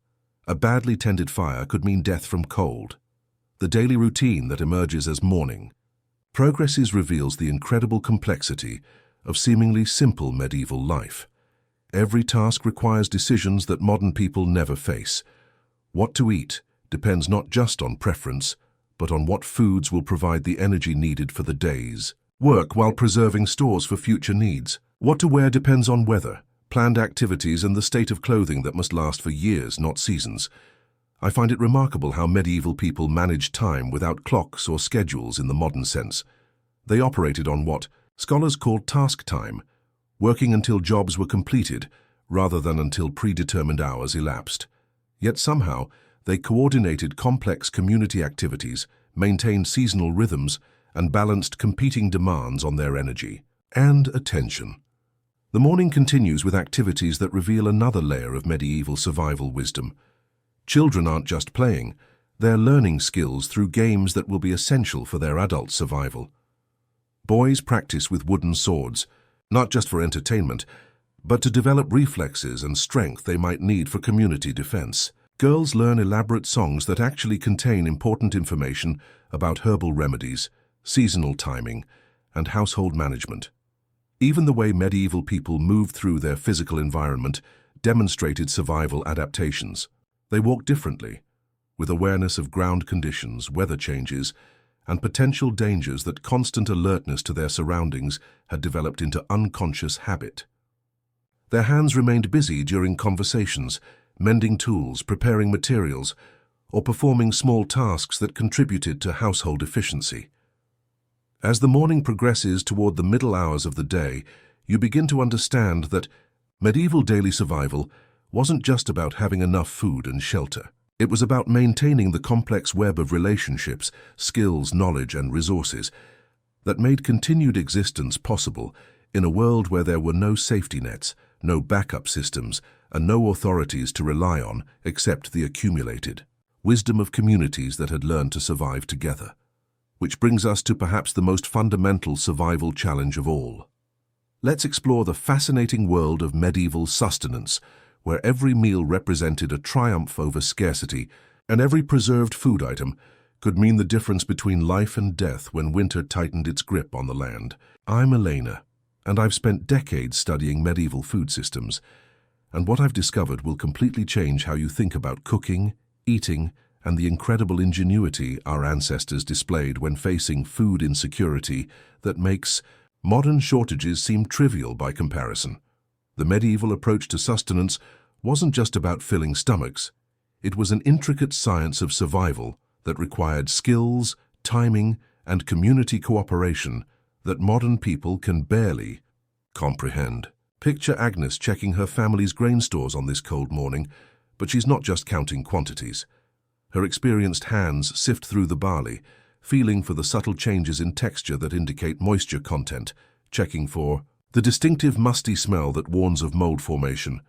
S1: A badly tended fire could mean death from cold. The daily routine that emerges as morning progresses reveals the incredible complexity of seemingly simple medieval life. Every task requires decisions that modern people never face. What to eat depends not just on preference, but on what foods will provide the energy needed for the day's work while preserving stores for future needs. What to wear depends on weather, planned activities, and the state of clothing that must last for years, not seasons. I find it remarkable how medieval people managed time without clocks or schedules in the modern sense. They operated on what scholars call task time, working until jobs were completed rather than until predetermined hours elapsed. Yet somehow, they coordinated complex community activities, maintained seasonal rhythms, and balanced competing demands on their energy and attention. The morning continues with activities that reveal another layer of medieval survival wisdom. Children aren't just playing, they're learning skills through games that will be essential for their adult survival. Boys practice with wooden swords, not just for entertainment, but to develop reflexes and strength they might need for community defense. Girls learn elaborate songs that actually contain important information about herbal remedies, seasonal timing, and household management. Even the way medieval people moved through their physical environment demonstrated survival adaptations. They walked differently, with awareness of ground conditions, weather changes, and potential dangers that constant alertness to their surroundings had developed into unconscious habit. Their hands remained busy during conversations, mending tools, preparing materials, or performing small tasks that contributed to household efficiency. As the morning progresses toward the middle hours of the day, you begin to understand that medieval daily survival wasn't just about having enough food and shelter. It was about maintaining the complex web of relationships, skills, knowledge, and resources that made continued existence possible in a world where there were no safety nets, no backup systems, and no authorities to rely on except the accumulated wisdom of communities that had learned to survive together. Which brings us to perhaps the most fundamental survival challenge of all. Let's explore the fascinating world of medieval sustenance, where every meal represented a triumph over scarcity, and every preserved food item could mean the difference between life and death when winter tightened its grip on the land. I'm Elena, and I've spent decades studying medieval food systems, and what I've discovered will completely change how you think about cooking, eating, and the incredible ingenuity our ancestors displayed when facing food insecurity that makes modern shortages seem trivial by comparison. The medieval approach to sustenance wasn't just about filling stomachs. It was an intricate science of survival that required skills, timing, and community cooperation that modern people can barely comprehend. Picture Agnes checking her family's grain stores on this cold morning, but she's not just counting quantities. Her experienced hands sift through the barley, feeling for the subtle changes in texture that indicate moisture content, checking for the distinctive musty smell that warns of mold formation,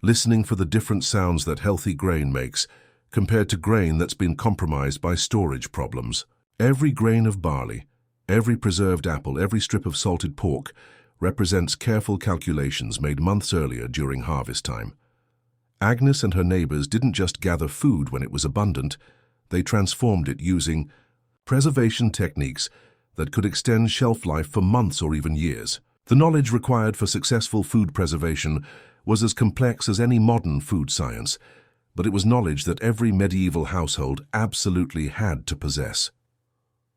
S1: listening for the different sounds that healthy grain makes compared to grain that's been compromised by storage problems. Every grain of barley, every preserved apple, every strip of salted pork represents careful calculations made months earlier during harvest time. Agnes and her neighbors didn't just gather food when it was abundant, they transformed it using preservation techniques that could extend shelf life for months or even years. The knowledge required for successful food preservation was as complex as any modern food science, but it was knowledge that every medieval household absolutely had to possess.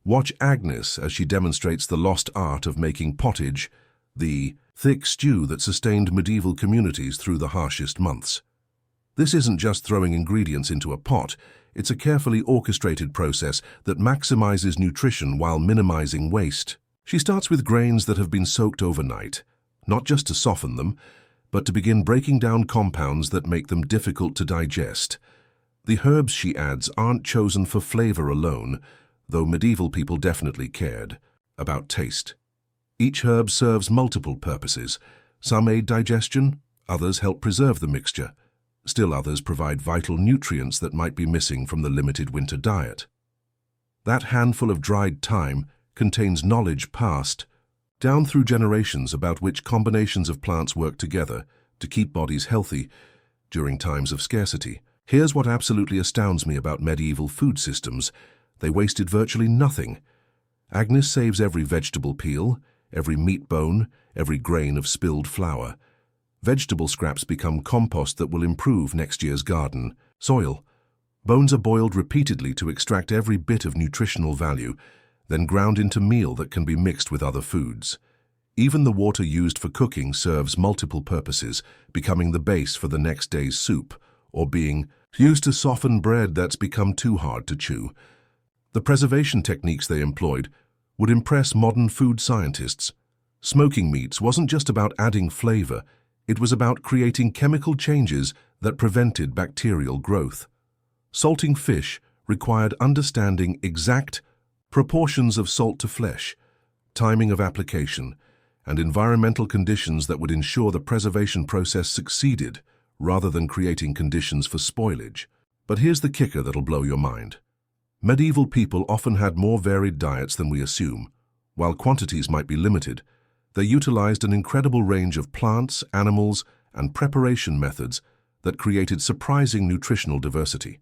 S1: Watch Agnes as she demonstrates the lost art of making pottage, the thick stew that sustained medieval communities through the harshest months. This isn't just throwing ingredients into a pot, it's a carefully orchestrated process that maximizes nutrition while minimizing waste. She starts with grains that have been soaked overnight, not just to soften them, but to begin breaking down compounds that make them difficult to digest. The herbs she adds aren't chosen for flavor alone, though medieval people definitely cared about taste. Each herb serves multiple purposes. Some aid digestion, others help preserve the mixture. Still others provide vital nutrients that might be missing from the limited winter diet. That handful of dried thyme contains knowledge passed down through generations about which combinations of plants work together to keep bodies healthy during times of scarcity. Here's what absolutely astounds me about medieval food systems. They wasted virtually nothing. Agnes saves every vegetable peel, every meat bone, every grain of spilled flour. Vegetable scraps become compost that will improve next year's garden. Soil. Bones are boiled repeatedly to extract every bit of nutritional value, then ground into meal that can be mixed with other foods. Even the water used for cooking serves multiple purposes, becoming the base for the next day's soup, or being used to soften bread that's become too hard to chew. The preservation techniques they employed would impress modern food scientists. Smoking meats wasn't just about adding flavor, it was about creating chemical changes that prevented bacterial growth. Salting fish required understanding exact proportions of salt to flesh, timing of application, and environmental conditions that would ensure the preservation process succeeded rather than creating conditions for spoilage. But here's the kicker that'll blow your mind. Medieval people often had more varied diets than we assume. While quantities might be limited, they utilized an incredible range of plants, animals, and preparation methods that created surprising nutritional diversity.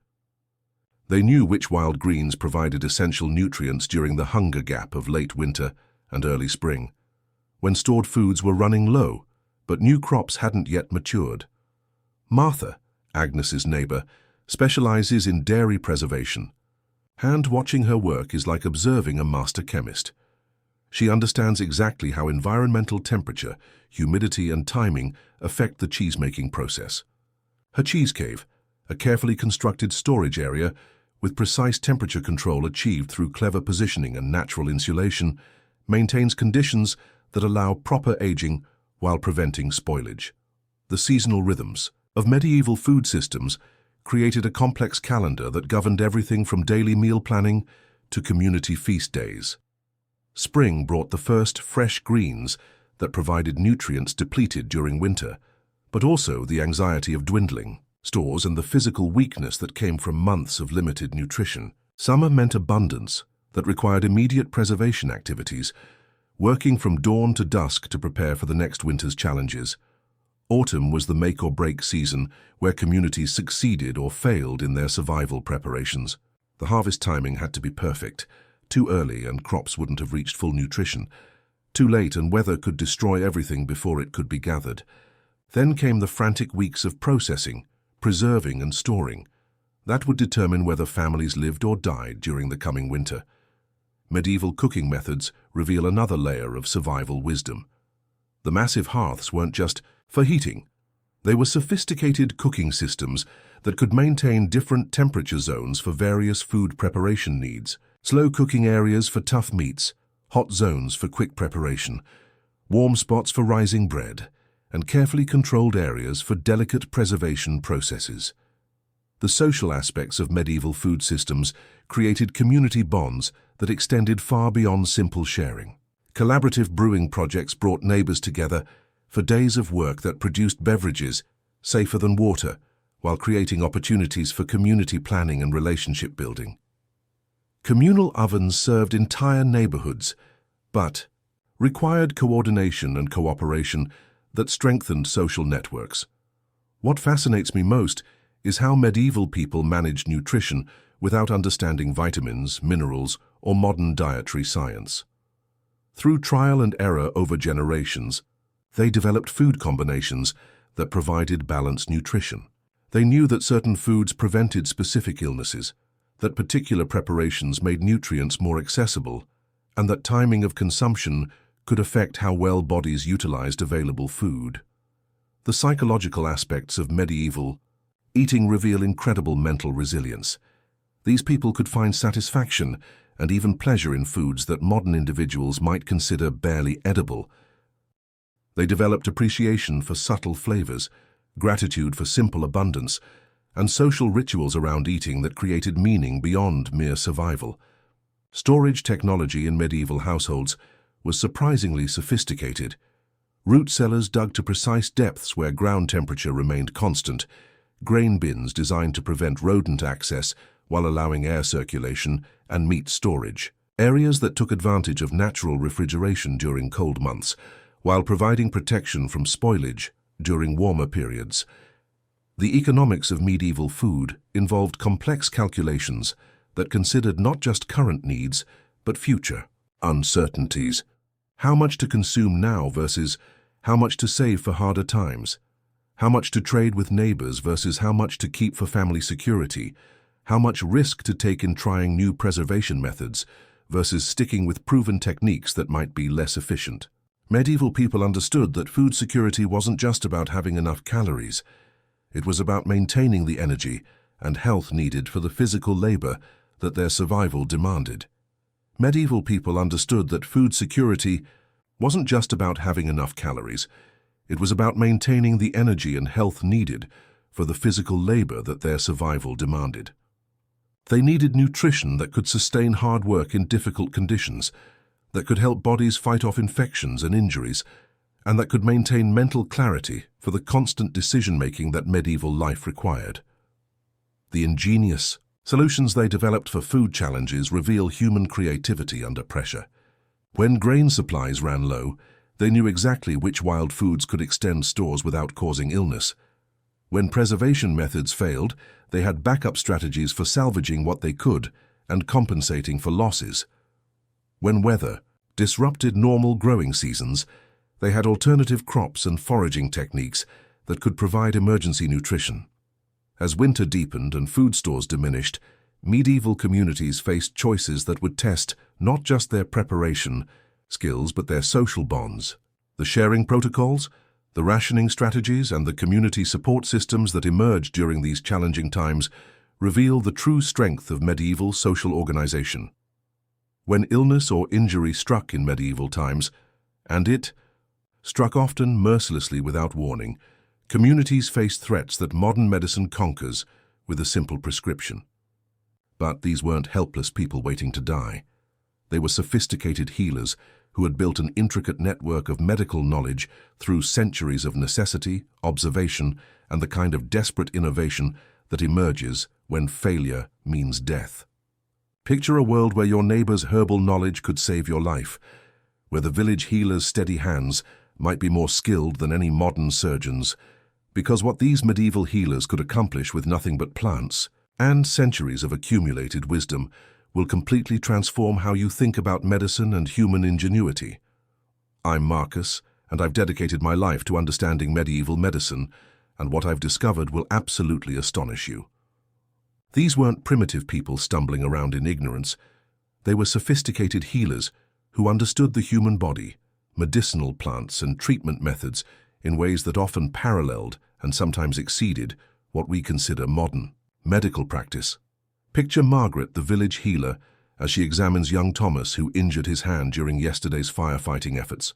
S1: They knew which wild greens provided essential nutrients during the hunger gap of late winter and early spring, when stored foods were running low, but new crops hadn't yet matured. Martha, Agnes's neighbor, specializes in dairy preservation. Hand-watching her work is like observing a master chemist. She understands exactly how environmental temperature, humidity, and timing affect the cheese-making process. Her cheese cave, a carefully constructed storage area with precise temperature control achieved through clever positioning and natural insulation, maintains conditions that allow proper aging while preventing spoilage. The seasonal rhythms of medieval food systems created a complex calendar that governed everything from daily meal planning to community feast days. Spring brought the first fresh greens that provided nutrients depleted during winter, but also the anxiety of dwindling stores and the physical weakness that came from months of limited nutrition. Summer meant abundance that required immediate preservation activities, working from dawn to dusk to prepare for the next winter's challenges. Autumn was the make-or-break season where communities succeeded or failed in their survival preparations. The harvest timing had to be perfect. Too early and crops wouldn't have reached full nutrition. Too late and weather could destroy everything before it could be gathered. Then came the frantic weeks of processing, preserving and storing. That would determine whether families lived or died during the coming winter. Medieval cooking methods reveal another layer of survival wisdom. The massive hearths weren't just for heating. They were sophisticated cooking systems that could maintain different temperature zones for various food preparation needs. Slow cooking areas for tough meats, hot zones for quick preparation, warm spots for rising bread, and carefully controlled areas for delicate preservation processes. The social aspects of medieval food systems created community bonds that extended far beyond simple sharing. Collaborative brewing projects brought neighbors together for days of work that produced beverages safer than water, while creating opportunities for community planning and relationship building. Communal ovens served entire neighborhoods, but required coordination and cooperation that strengthened social networks. What fascinates me most is how medieval people managed nutrition without understanding vitamins, minerals, or modern dietary science. Through trial and error over generations, they developed food combinations that provided balanced nutrition. They knew that certain foods prevented specific illnesses, that particular preparations made nutrients more accessible, and that timing of consumption could affect how well bodies utilized available food. The psychological aspects of medieval eating reveal incredible mental resilience. These people could find satisfaction and even pleasure in foods that modern individuals might consider barely edible. They developed appreciation for subtle flavors, gratitude for simple abundance, and social rituals around eating that created meaning beyond mere survival. Storage technology in medieval households was surprisingly sophisticated. Root cellars dug to precise depths where ground temperature remained constant, grain bins designed to prevent rodent access while allowing air circulation, and meat storage, areas that took advantage of natural refrigeration during cold months, while providing protection from spoilage during warmer periods. The economics of medieval food involved complex calculations that considered not just current needs, but future uncertainties. How much to consume now versus how much to save for harder times. How much to trade with neighbors versus how much to keep for family security. How much risk to take in trying new preservation methods versus sticking with proven techniques that might be less efficient. Medieval people understood that food security wasn't just about having enough calories. It was about maintaining the energy and health needed for the physical labor that their survival demanded. Medieval people understood that food security wasn't just about having enough calories. It was about maintaining the energy and health needed for the physical labor that their survival demanded. They needed nutrition that could sustain hard work in difficult conditions, that could help bodies fight off infections and injuries, and that could maintain mental clarity for the constant decision-making that medieval life required. The ingenious solutions they developed for food challenges reveal human creativity under pressure. When grain supplies ran low, they knew exactly which wild foods could extend stores without causing illness. When preservation methods failed, they had backup strategies for salvaging what they could and compensating for losses. When weather disrupted normal growing seasons, they had alternative crops and foraging techniques that could provide emergency nutrition. As winter deepened and food stores diminished, medieval communities faced choices that would test not just their preparation skills but their social bonds. The sharing protocols, the rationing strategies, and the community support systems that emerged during these challenging times reveal the true strength of medieval social organization. When illness or injury struck in medieval times, and it struck often mercilessly without warning, communities faced threats that modern medicine conquers with a simple prescription. But these weren't helpless people waiting to die. They were sophisticated healers who had built an intricate network of medical knowledge through centuries of necessity, observation, and the kind of desperate innovation that emerges when failure means death. Picture a world where your neighbor's herbal knowledge could save your life, where the village healer's steady hands might be more skilled than any modern surgeon's, because what these medieval healers could accomplish with nothing but plants and centuries of accumulated wisdom will completely transform how you think about medicine and human ingenuity. I'm Marcus, and I've dedicated my life to understanding medieval medicine, and what I've discovered will absolutely astonish you. These weren't primitive people stumbling around in ignorance. They were sophisticated healers who understood the human body, medicinal plants, and treatment methods in ways that often paralleled and sometimes exceeded what we consider modern medical practice. Picture Margaret, the village healer, as she examines young Thomas, who injured his hand during yesterday's firefighting efforts.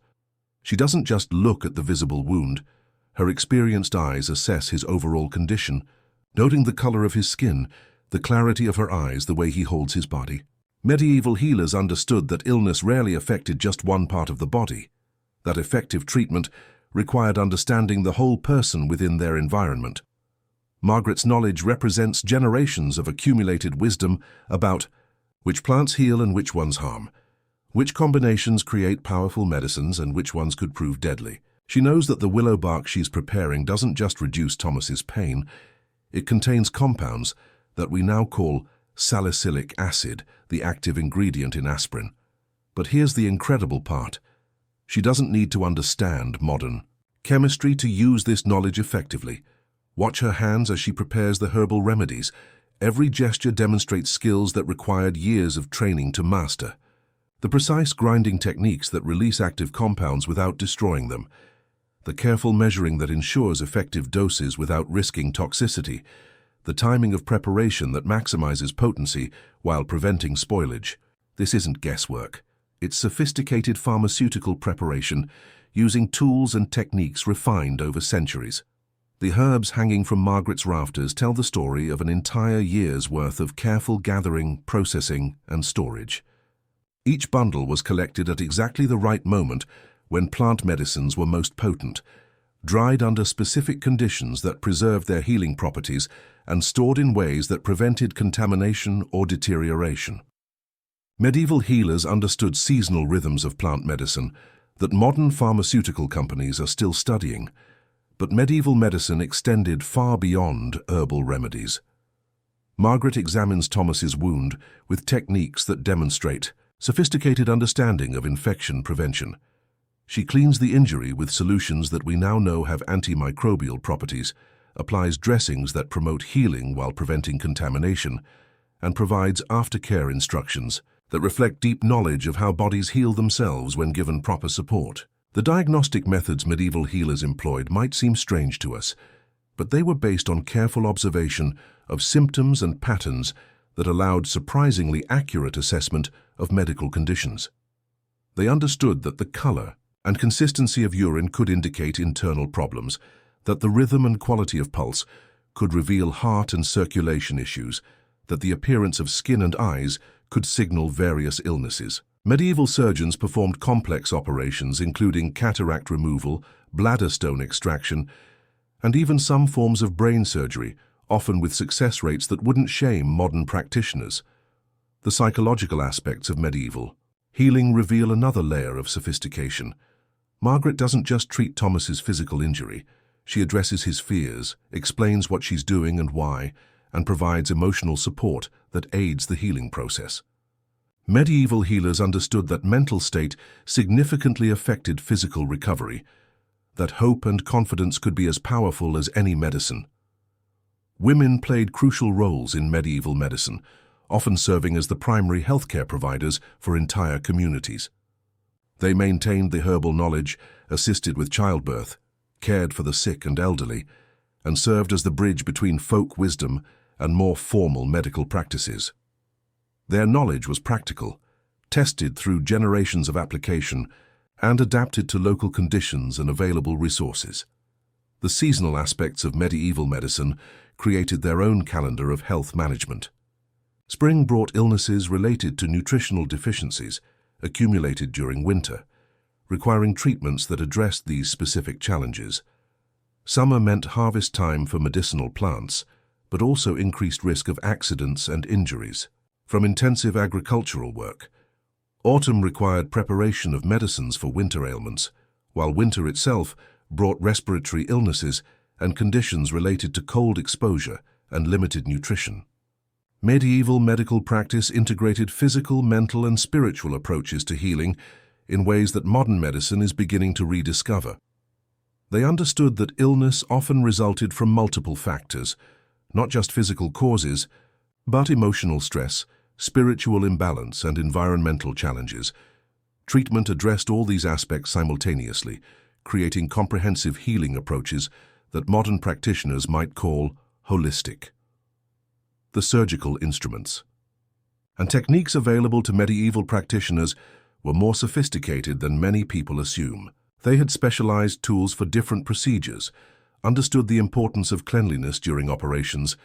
S1: She doesn't just look at the visible wound. Her experienced eyes assess his overall condition, noting the color of his skin, the clarity of her eyes, the way he holds his body. Medieval healers understood that illness rarely affected just one part of the body. That effective treatment required understanding the whole person within their environment. Margaret's knowledge represents generations of accumulated wisdom about which plants heal and which ones harm, which combinations create powerful medicines and which ones could prove deadly. She knows that the willow bark she's preparing doesn't just reduce Thomas's pain, it contains compounds that we now call salicylic acid, the active ingredient in aspirin. But here's the incredible part. She doesn't need to understand modern chemistry to use this knowledge effectively. Watch her hands as she prepares the herbal remedies. Every gesture demonstrates skills that required years of training to master. The precise grinding techniques that release active compounds without destroying them. The careful measuring that ensures effective doses without risking toxicity. The timing of preparation that maximizes potency while preventing spoilage. This isn't guesswork. It's sophisticated pharmaceutical preparation using tools and techniques refined over centuries. The herbs hanging from Margaret's rafters tell the story of an entire year's worth of careful gathering, processing, and storage. Each bundle was collected at exactly the right moment when plant medicines were most potent, dried under specific conditions that preserved their healing properties and stored in ways that prevented contamination or deterioration. Medieval healers understood seasonal rhythms of plant medicine that modern pharmaceutical companies are still studying, but medieval medicine extended far beyond herbal remedies. Margaret examines Thomas's wound with techniques that demonstrate sophisticated understanding of infection prevention. She cleans the injury with solutions that we now know have antimicrobial properties, applies dressings that promote healing while preventing contamination, and provides aftercare instructions that reflect deep knowledge of how bodies heal themselves when given proper support. The diagnostic methods medieval healers employed might seem strange to us, but they were based on careful observation of symptoms and patterns that allowed surprisingly accurate assessment of medical conditions. They understood that the color and consistency of urine could indicate internal problems, that the rhythm and quality of pulse could reveal heart and circulation issues, that the appearance of skin and eyes could signal various illnesses. Medieval surgeons performed complex operations including cataract removal, bladder stone extraction, and even some forms of brain surgery, often with success rates that wouldn't shame modern practitioners. The psychological aspects of medieval healing reveal another layer of sophistication. Margaret doesn't just treat Thomas's physical injury. She addresses his fears, explains what she's doing and why, and provides emotional support that aids the healing process. Medieval healers understood that mental state significantly affected physical recovery, that hope and confidence could be as powerful as any medicine. Women played crucial roles in medieval medicine, often serving as the primary healthcare providers for entire communities. They maintained the herbal knowledge, assisted with childbirth, cared for the sick and elderly, and served as the bridge between folk wisdom and more formal medical practices. Their knowledge was practical, tested through generations of application, and adapted to local conditions and available resources. The seasonal aspects of medieval medicine created their own calendar of health management. Spring brought illnesses related to nutritional deficiencies accumulated during winter, requiring treatments that addressed these specific challenges. Summer meant harvest time for medicinal plants, but also increased risk of accidents and injuries from intensive agricultural work. Autumn required preparation of medicines for winter ailments, while winter itself brought respiratory illnesses and conditions related to cold exposure and limited nutrition. Medieval medical practice integrated physical, mental, and spiritual approaches to healing in ways that modern medicine is beginning to rediscover. They understood that illness often resulted from multiple factors, not just physical causes, but emotional stress, spiritual imbalance, and environmental challenges. Treatment addressed all these aspects simultaneously, creating comprehensive healing approaches that modern practitioners might call holistic. The surgical instruments and techniques available to medieval practitioners were more sophisticated than many people assume. They had specialized tools for different procedures, understood the importance of cleanliness during operations,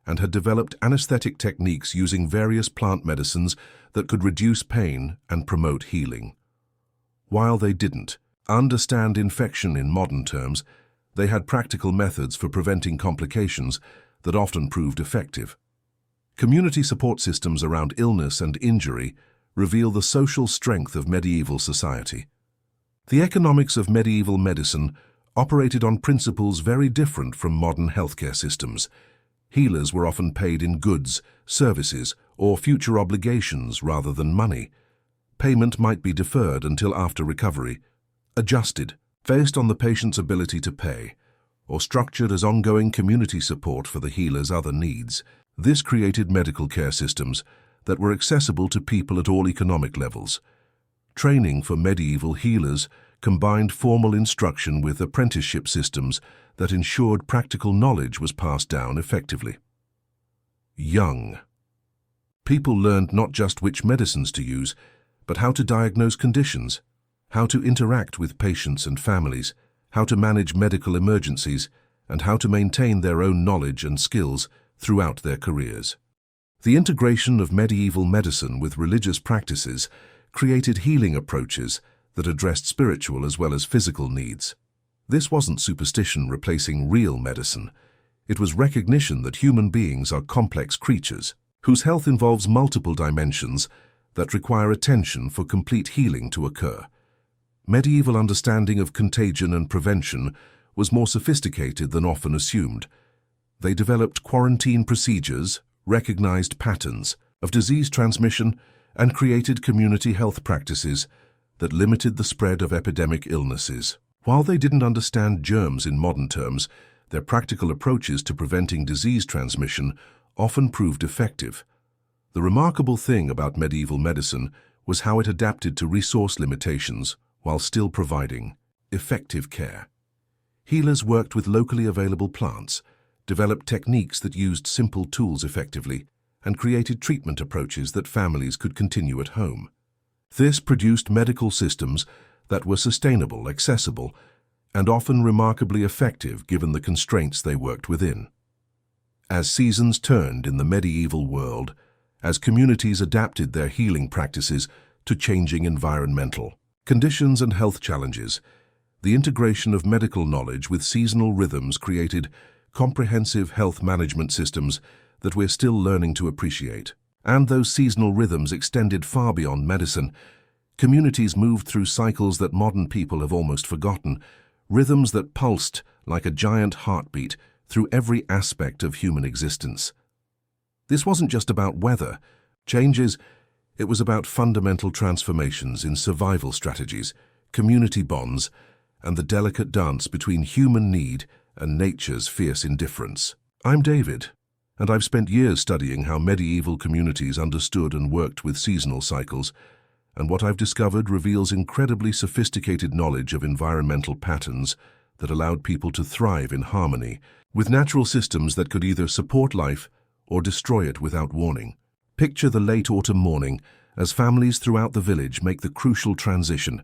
S1: and had developed anesthetic techniques using various plant medicines that could reduce pain and promote healing. While they didn't understand infection in modern terms, they had practical methods for preventing complications that often proved effective. Community support systems around illness and injury reveal the social strength of medieval society. The economics of medieval medicine operated on principles very different from modern healthcare systems. Healers were often paid in goods, services, or future obligations rather than money. Payment might be deferred until after recovery, adjusted based on the patient's ability to pay, or structured as ongoing community support for the healer's other needs. This created medical care systems that were accessible to people at all economic levels. Training for medieval healers combined formal instruction with apprenticeship systems that ensured practical knowledge was passed down effectively. Young. People learned not just which medicines to use, but how to diagnose conditions, how to interact with patients and families, how to manage medical emergencies, and how to maintain their own knowledge and skills throughout their careers. The integration of medieval medicine with religious practices created healing approaches that addressed spiritual as well as physical needs. This wasn't superstition replacing real medicine. It was recognition that human beings are complex creatures, whose health involves multiple dimensions that require attention for complete healing to occur. Medieval understanding of contagion and prevention was more sophisticated than often assumed. They developed quarantine procedures, recognized patterns of disease transmission, and created community health practices that limited the spread of epidemic illnesses. While they didn't understand germs in modern terms, their practical approaches to preventing disease transmission often proved effective. The remarkable thing about medieval medicine was how it adapted to resource limitations while still providing effective care. Healers worked with locally available plants, developed techniques that used simple tools effectively, and created treatment approaches that families could continue at home. This produced medical systems that were sustainable, accessible, and often remarkably effective given the constraints they worked within. As seasons turned in the medieval world, as communities adapted their healing practices to changing environmental conditions and health challenges, the integration of medical knowledge with seasonal rhythms created comprehensive health management systems that we're still learning to appreciate. And those seasonal rhythms extended far beyond medicine. Communities moved through cycles that modern people have almost forgotten, rhythms that pulsed like a giant heartbeat through every aspect of human existence. This wasn't just about weather changes, it was about fundamental transformations in survival strategies, community bonds, and the delicate dance between human need and nature's fierce indifference. I'm David, and I've spent years studying how medieval communities understood and worked with seasonal cycles, and what I've discovered reveals incredibly sophisticated knowledge of environmental patterns that allowed people to thrive in harmony with natural systems that could either support life or destroy it without warning. Picture the late autumn morning as families throughout the village make the crucial transition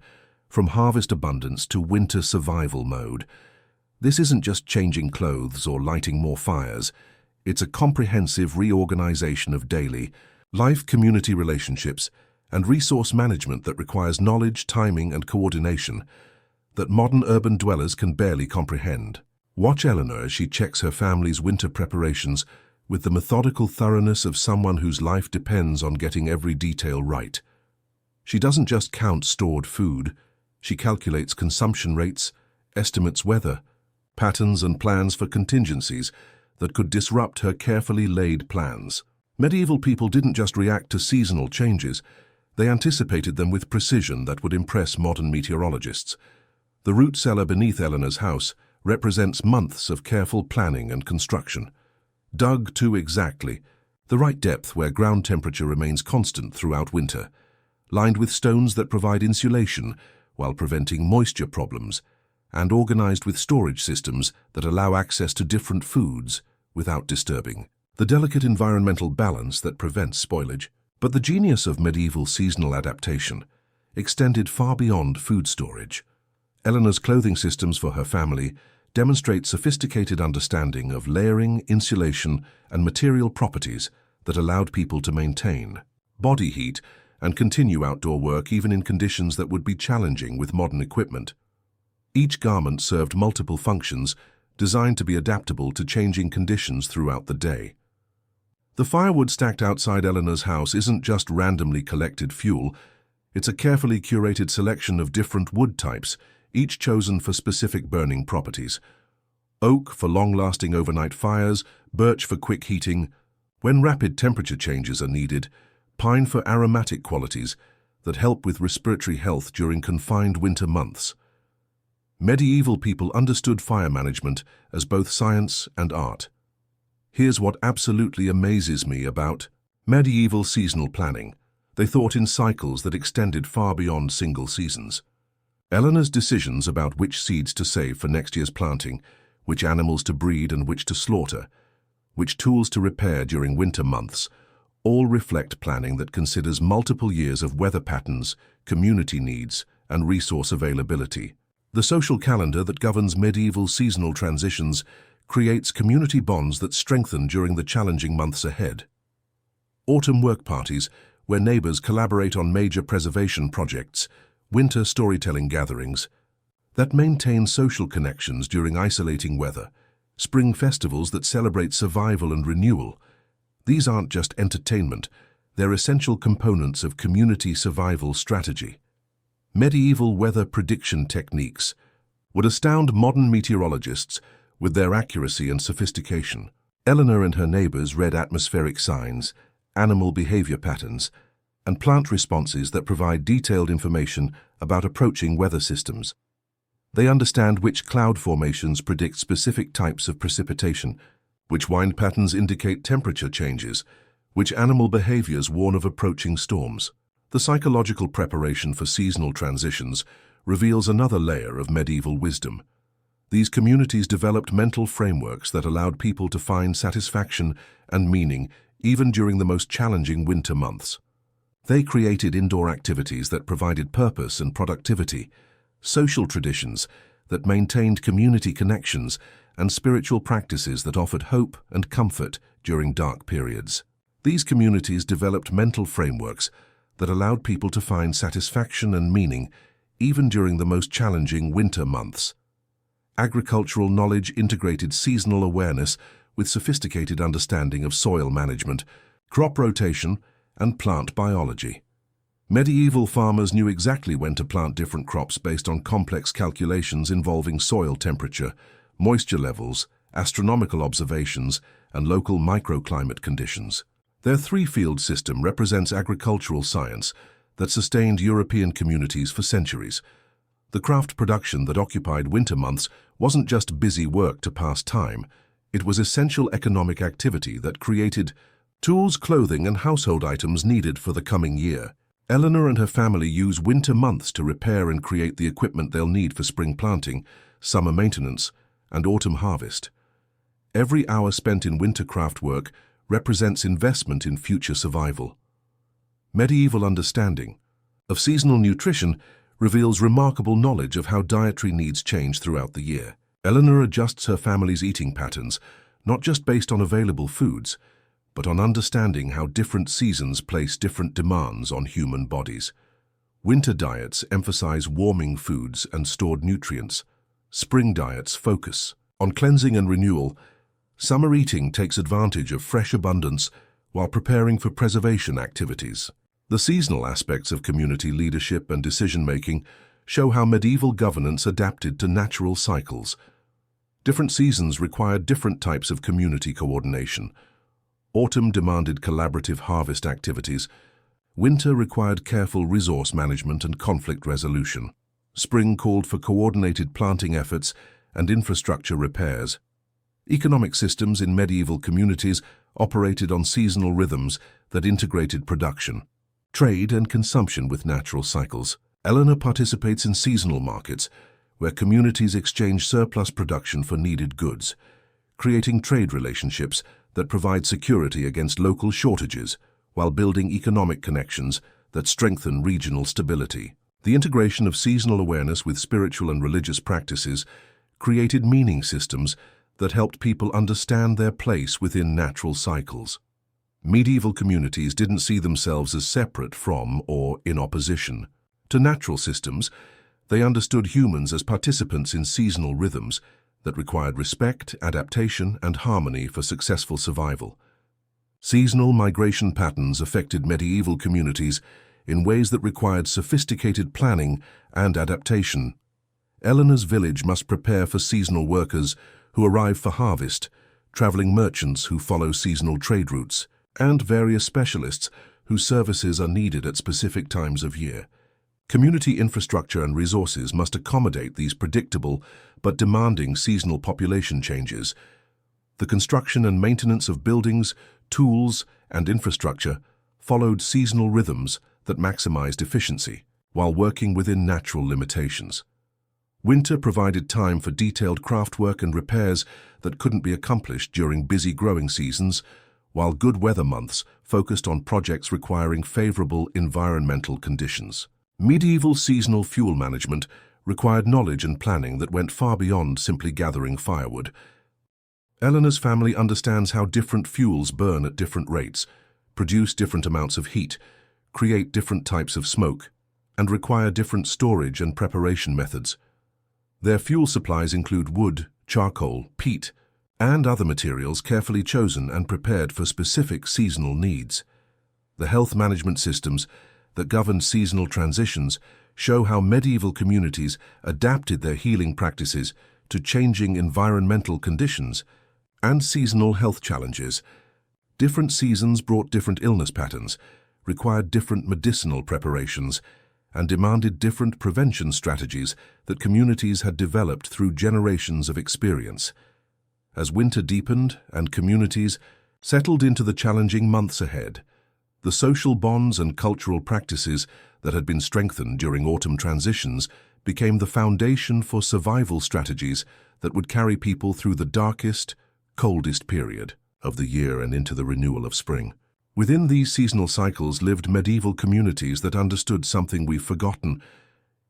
S1: from harvest abundance to winter survival mode. This isn't just changing clothes or lighting more fires. It's a comprehensive reorganization of daily life, community relationships, and resource management that requires knowledge, timing, and coordination that modern urban dwellers can barely comprehend. Watch Eleanor as she checks her family's winter preparations with the methodical thoroughness of someone whose life depends on getting every detail right. She doesn't just count stored food, she calculates consumption rates, estimates weather, patterns, and plans for contingencies that could disrupt her carefully laid plans. Medieval people didn't just react to seasonal changes, they anticipated them with precision that would impress modern meteorologists. The root cellar beneath Eleanor's house represents months of careful planning and construction. Dug to exactly the right depth where ground temperature remains constant throughout winter, lined with stones that provide insulation while preventing moisture problems, and organized with storage systems that allow access to different foods without disturbing the delicate environmental balance that prevents spoilage. But the genius of medieval seasonal adaptation extended far beyond food storage. Eleanor's clothing systems for her family demonstrate sophisticated understanding of layering, insulation, and material properties that allowed people to maintain body heat and continue outdoor work even in conditions that would be challenging with modern equipment. Each garment served multiple functions designed to be adaptable to changing conditions throughout the day. The firewood stacked outside Eleanor's house isn't just randomly collected fuel, It's a carefully curated selection of different wood types, each chosen for specific burning properties. Oak for long-lasting overnight fires, birch for quick heating, when rapid temperature changes are needed, pine for aromatic qualities that help with respiratory health during confined winter months. Medieval people understood fire management as both science and art. Here's what absolutely amazes me about medieval seasonal planning. They thought in cycles that extended far beyond single seasons. Eleanor's decisions about which seeds to save for next year's planting, which animals to breed and which to slaughter, which tools to repair during winter months, all reflect planning that considers multiple years of weather patterns, community needs, and resource availability. The social calendar that governs medieval seasonal transitions creates community bonds that strengthen during the challenging months ahead. Autumn work parties, where neighbors collaborate on major preservation projects, winter storytelling gatherings, that maintain social connections during isolating weather, spring festivals that celebrate survival and renewal. These aren't just entertainment, they're essential components of community survival strategy. Medieval weather prediction techniques would astound modern meteorologists with their accuracy and sophistication. Eleanor and her neighbors read atmospheric signs, animal behavior patterns, and plant responses that provide detailed information about approaching weather systems. They understand which cloud formations predict specific types of precipitation, which wind patterns indicate temperature changes, which animal behaviors warn of approaching storms. The psychological preparation for seasonal transitions reveals another layer of medieval wisdom. These communities developed mental frameworks that allowed people to find satisfaction and meaning even during the most challenging winter months. They created indoor activities that provided purpose and productivity, social traditions that maintained community connections, and spiritual practices that offered hope and comfort during dark periods. These communities developed mental frameworks that allowed people to find satisfaction and meaning even during the most challenging winter months. Agricultural knowledge integrated seasonal awareness with sophisticated understanding of soil management, crop rotation, and plant biology. Medieval farmers knew exactly when to plant different crops based on complex calculations involving soil temperature, moisture levels, astronomical observations, and local microclimate conditions. Their three-field system represents agricultural science that sustained European communities for centuries. The craft production that occupied winter months wasn't just busy work to pass time, it was essential economic activity that created tools, clothing, and household items needed for the coming year. Eleanor and her family use winter months to repair and create the equipment they'll need for spring planting, summer maintenance, and autumn harvest. Every hour spent in winter craft work represents investment in future survival. Medieval understanding of seasonal nutrition reveals remarkable knowledge of how dietary needs change throughout the year. Eleanor adjusts her family's eating patterns, not just based on available foods, but on understanding how different seasons place different demands on human bodies. Winter diets emphasize warming foods and stored nutrients. Spring diets focus on cleansing and renewal. Summer eating takes advantage of fresh abundance while preparing for preservation activities. The seasonal aspects of community leadership and decision-making show how medieval governance adapted to natural cycles. Different seasons required different types of community coordination. Autumn demanded collaborative harvest activities. Winter required careful resource management and conflict resolution. Spring called for coordinated planting efforts and infrastructure repairs. Economic systems in medieval communities operated on seasonal rhythms that integrated production, trade, and consumption with natural cycles. Eleanor participates in seasonal markets, where communities exchange surplus production for needed goods, creating trade relationships that provide security against local shortages while building economic connections that strengthen regional stability. The integration of seasonal awareness with spiritual and religious practices created meaning systems that helped people understand their place within natural cycles. Medieval communities didn't see themselves as separate from or in opposition to natural systems. They understood humans as participants in seasonal rhythms that required respect, adaptation, and harmony for successful survival. Seasonal migration patterns affected medieval communities in ways that required sophisticated planning and adaptation. Eleanor's village must prepare for seasonal workers who arrive for harvest, traveling merchants who follow seasonal trade routes, and various specialists whose services are needed at specific times of year. Community infrastructure and resources must accommodate these predictable but demanding seasonal population changes. The construction and maintenance of buildings, tools, and infrastructure followed seasonal rhythms that maximized efficiency, while working within natural limitations. Winter provided time for detailed craftwork and repairs that couldn't be accomplished during busy growing seasons, while good weather months focused on projects requiring favorable environmental conditions. Medieval seasonal fuel management required knowledge and planning that went far beyond simply gathering firewood. Eleanor's family understands how different fuels burn at different rates, produce different amounts of heat, create different types of smoke, and require different storage and preparation methods. Their fuel supplies include wood, charcoal, peat, and other materials carefully chosen and prepared for specific seasonal needs. The health management systems that govern seasonal transitions show how medieval communities adapted their healing practices to changing environmental conditions and seasonal health challenges. Different seasons brought different illness patterns, required different medicinal preparations, and demanded different prevention strategies that communities had developed through generations of experience. As winter deepened and communities settled into the challenging months ahead, the social bonds and cultural practices that had been strengthened during autumn transitions became the foundation for survival strategies that would carry people through the darkest, coldest period of the year and into the renewal of spring. Within these seasonal cycles lived medieval communities that understood something we've forgotten.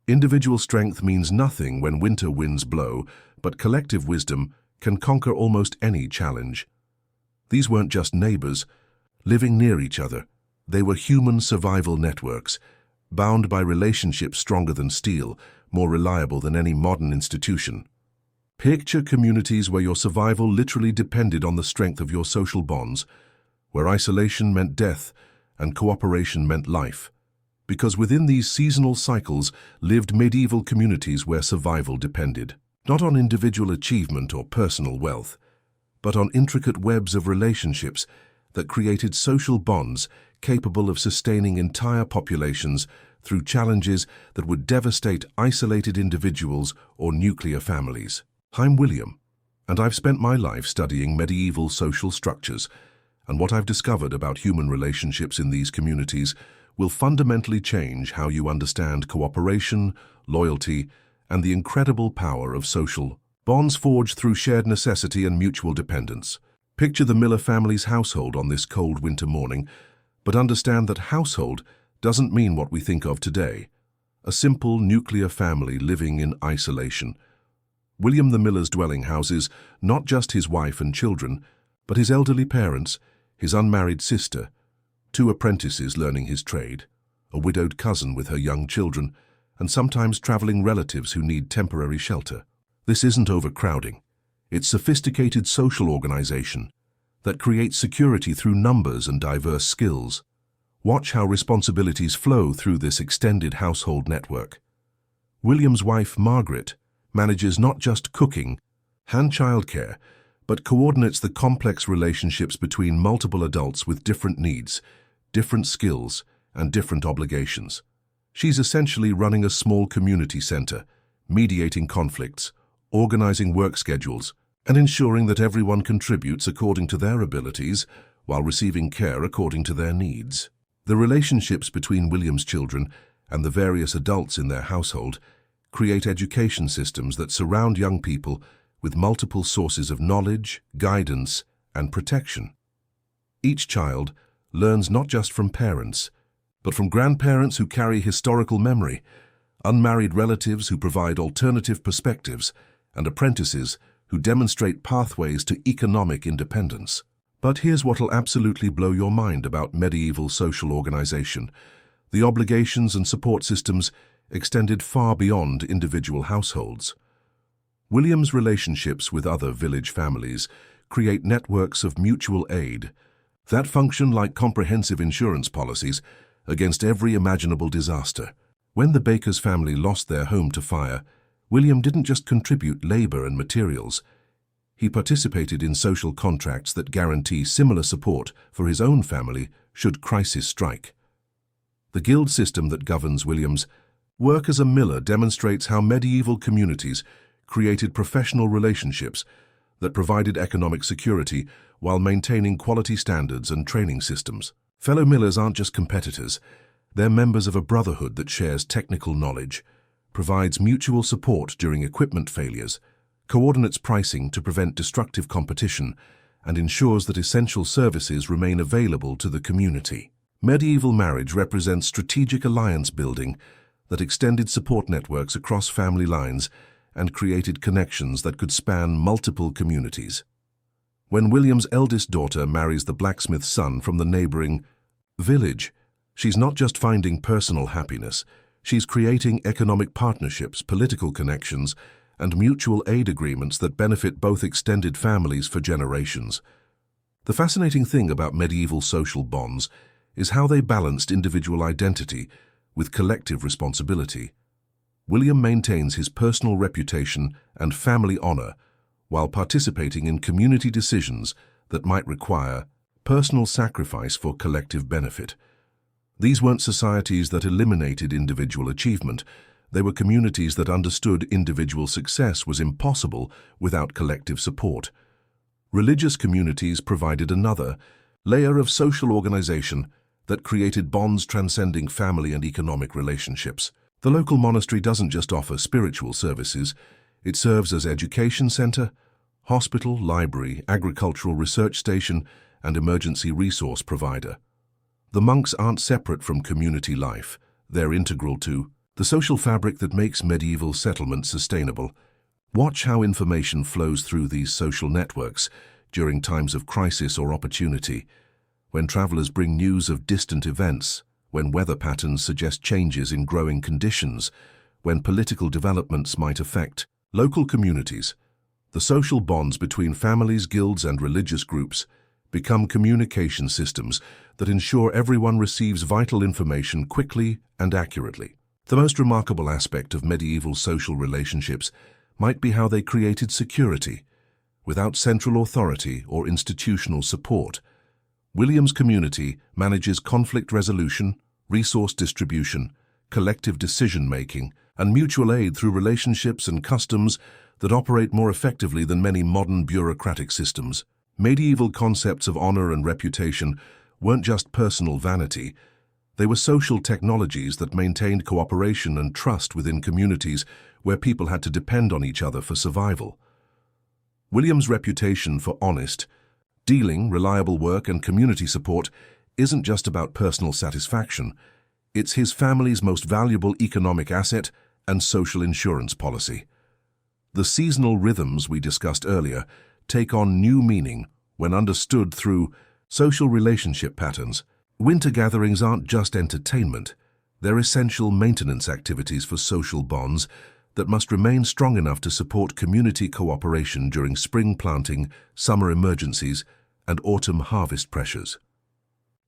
S1: Individual strength means nothing when winter winds blow, but collective wisdom can conquer almost any challenge. These weren't just neighbors living near each other. They were human survival networks, bound by relationships stronger than steel, more reliable than any modern institution. Picture communities where your survival literally depended on the strength of your social bonds, where isolation meant death and cooperation meant life. Because within these seasonal cycles lived medieval communities where survival depended, not on individual achievement or personal wealth, but on intricate webs of relationships that created social bonds capable of sustaining entire populations through challenges that would devastate isolated individuals or nuclear families. I'm William, and I've spent my life studying medieval social structures, and what I've discovered about human relationships in these communities will fundamentally change how you understand cooperation, loyalty, and the incredible power of social bonds forged through shared necessity and mutual dependence. Picture the Miller family's household on this cold winter morning, but understand that household doesn't mean what we think of today. A simple nuclear family living in isolation. William the Miller's dwelling houses not just his wife and children, but his elderly parents, his unmarried sister, 2 apprentices learning his trade, a widowed cousin with her young children, and sometimes traveling relatives who need temporary shelter. This isn't overcrowding. It's sophisticated social organization that creates security through numbers and diverse skills. Watch how responsibilities flow through this extended household network. William's wife, Margaret, manages not just cooking and childcare, but coordinates the complex relationships between multiple adults with different needs, different skills, and different obligations. She's essentially running a small community center, mediating conflicts, organizing work schedules, and ensuring that everyone contributes according to their abilities while receiving care according to their needs. The relationships between William's children and the various adults in their household create education systems that surround young people with multiple sources of knowledge, guidance, and protection. Each child learns not just from parents, but from grandparents who carry historical memory, unmarried relatives who provide alternative perspectives, and apprentices who demonstrate pathways to economic independence. But here's what'll absolutely blow your mind about medieval social organization. The obligations and support systems extended far beyond individual households. William's relationships with other village families create networks of mutual aid that function like comprehensive insurance policies against every imaginable disaster. When the Baker's family lost their home to fire, William didn't just contribute labor and materials. He participated in social contracts that guarantee similar support for his own family should crisis strike. The guild system that governs William's work as a miller demonstrates how medieval communities created professional relationships that provided economic security while maintaining quality standards and training systems. Fellow millers aren't just competitors, they're members of a brotherhood that shares technical knowledge, provides mutual support during equipment failures, coordinates pricing to prevent destructive competition, and ensures that essential services remain available to the community. Medieval marriage represents strategic alliance building that extended support networks across family lines and created connections that could span multiple communities. When William's eldest daughter marries the blacksmith's son from the neighboring village, she's not just finding personal happiness, she's creating economic partnerships, political connections, and mutual aid agreements that benefit both extended families for generations. The fascinating thing about medieval social bonds is how they balanced individual identity with collective responsibility. William maintains his personal reputation and family honor while participating in community decisions that might require personal sacrifice for collective benefit. These weren't societies that eliminated individual achievement. They were communities that understood individual success was impossible without collective support. Religious communities provided another layer of social organization that created bonds transcending family and economic relationships. The local monastery doesn't just offer spiritual services, it serves as education center, hospital, library, agricultural research station, and emergency resource provider. The monks aren't separate from community life, they're integral to the social fabric that makes medieval settlements sustainable. Watch how information flows through these social networks during times of crisis or opportunity, when travelers bring news of distant events, when weather patterns suggest changes in growing conditions, when political developments might affect local communities. The social bonds between families, guilds, and religious groups become communication systems that ensure everyone receives vital information quickly and accurately. The most remarkable aspect of medieval social relationships might be how they created security. Without central authority or institutional support, William's community manages conflict resolution, resource distribution, collective decision-making, and mutual aid through relationships and customs that operate more effectively than many modern bureaucratic systems. Medieval concepts of honor and reputation weren't just personal vanity, they were social technologies that maintained cooperation and trust within communities where people had to depend on each other for survival. William's reputation for honest dealing, reliable work, and community support isn't just about personal satisfaction, it's his family's most valuable economic asset and social insurance policy. The seasonal rhythms we discussed earlier take on new meaning when understood through social relationship patterns. Winter gatherings aren't just entertainment, they're essential maintenance activities for social bonds that must remain strong enough to support community cooperation during spring planting, summer emergencies, and autumn harvest pressures.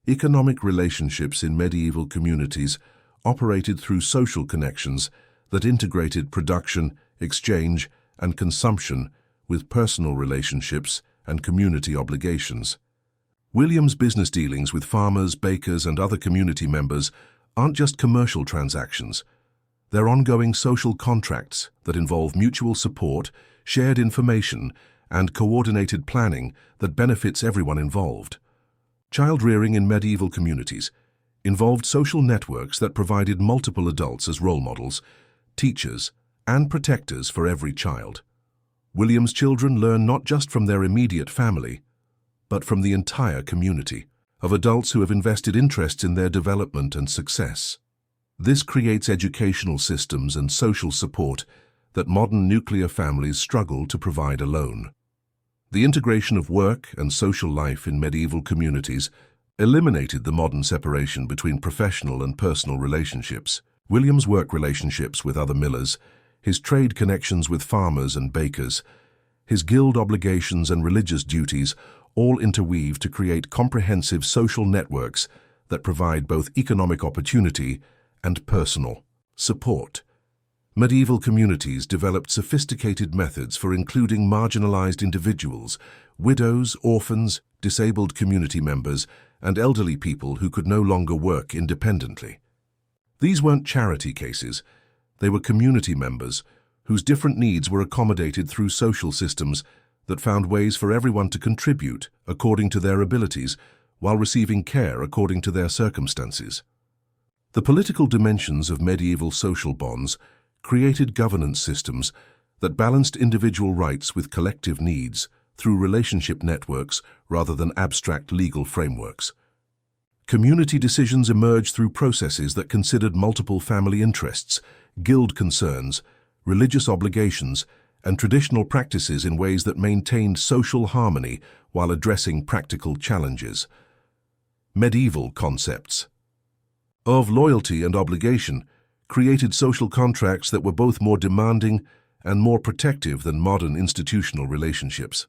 S1: Economic relationships in medieval communities operated through social connections that integrated production, exchange, and consumption with personal relationships and community obligations. William's business dealings with farmers, bakers, and other community members aren't just commercial transactions. They're ongoing social contracts that involve mutual support, shared information, and coordinated planning that benefits everyone involved. Child rearing in medieval communities involved social networks that provided multiple adults as role models, teachers, and protectors for every child. William's children learn not just from their immediate family, but from the entire community of adults who have invested interests in their development and success. This creates educational systems and social support that modern nuclear families struggle to provide alone. The integration of work and social life in medieval communities eliminated the modern separation between professional and personal relationships. William's work relationships with other millers, his trade connections with farmers and bakers, his guild obligations and religious duties all interweave to create comprehensive social networks that provide both economic opportunity and personal support. Medieval communities developed sophisticated methods for including marginalized individuals, widows, orphans, disabled community members, and elderly people who could no longer work independently. These weren't charity cases. They were community members whose different needs were accommodated through social systems that found ways for everyone to contribute according to their abilities while receiving care according to their circumstances. The political dimensions of medieval social bonds created governance systems that balanced individual rights with collective needs through relationship networks rather than abstract legal frameworks. Community decisions emerged through processes that considered multiple family interests, guild concerns, religious obligations, and traditional practices in ways that maintained social harmony while addressing practical challenges. Medieval concepts of loyalty and obligation created social contracts that were both more demanding and more protective than modern institutional relationships.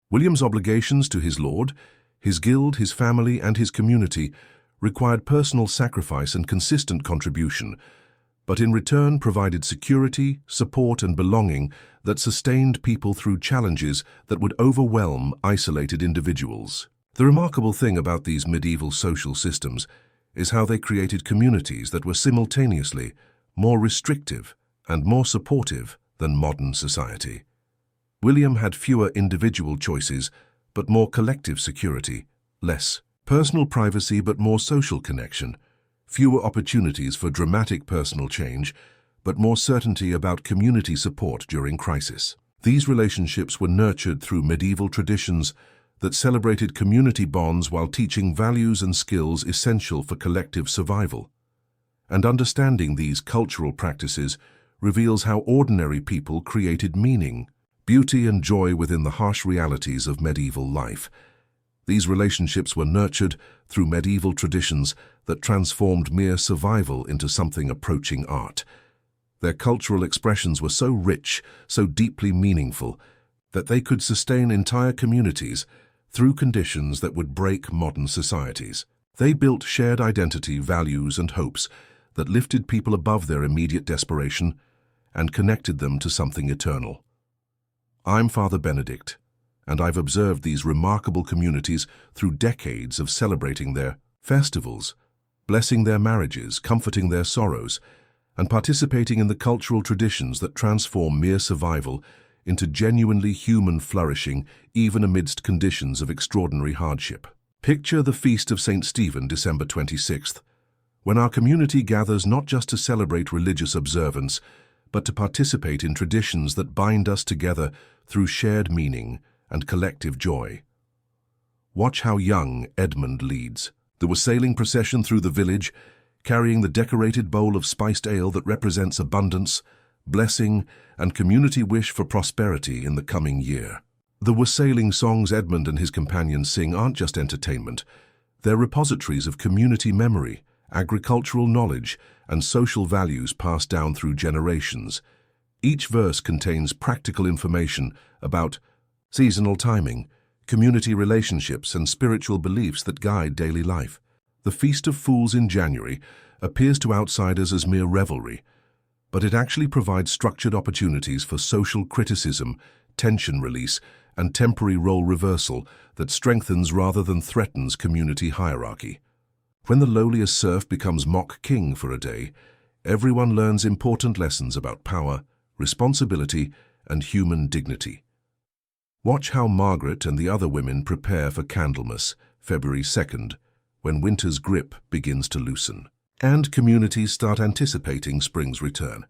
S1: William's obligations to his lord, his guild, his family, and his community required personal sacrifice and consistent contribution, but in return provided security, support, and belonging that sustained people through challenges that would overwhelm isolated individuals. The remarkable thing about these medieval social systems is how they created communities that were simultaneously more restrictive and more supportive than modern society. William had fewer individual choices, but more collective security, less personal privacy but more social connection, fewer opportunities for dramatic personal change, but more certainty about community support during crisis. These relationships were nurtured through medieval traditions that celebrated community bonds while teaching values and skills essential for collective survival. And understanding these cultural practices reveals how ordinary people created meaning, beauty, and joy within the harsh realities of medieval life. These relationships were nurtured through medieval traditions that transformed mere survival into something approaching art. Their cultural expressions were so rich, so deeply meaningful, that they could sustain entire communities through conditions that would break modern societies. They built shared identity, values, and hopes that lifted people above their immediate desperation and connected them to something eternal. I'm Father Benedict, and I've observed these remarkable communities through decades of celebrating their festivals, blessing their marriages, comforting their sorrows, and participating in the cultural traditions that transform mere survival into genuinely human flourishing, even amidst conditions of extraordinary hardship. Picture the Feast of St. Stephen, December 26th, when our community gathers not just to celebrate religious observance, but to participate in traditions that bind us together through shared meaning and collective joy. Watch how young Edmund leads the wassailing procession through the village, carrying the decorated bowl of spiced ale that represents abundance, blessing, and community wish for prosperity in the coming year. The wassailing songs Edmund and his companions sing aren't just entertainment. They're repositories of community memory, agricultural knowledge, and social values passed down through generations. Each verse contains practical information about seasonal timing, community relationships, and spiritual beliefs that guide daily life. The Feast of Fools in January appears to outsiders as mere revelry, but it actually provides structured opportunities for social criticism, tension release, and temporary role reversal that strengthens rather than threatens community hierarchy. When the lowliest serf becomes mock king for a day, everyone learns important lessons about power, responsibility, and human dignity. Watch how Margaret and the other women prepare for Candlemas, February 2nd, when winter's grip begins to loosen, and communities start anticipating spring's return.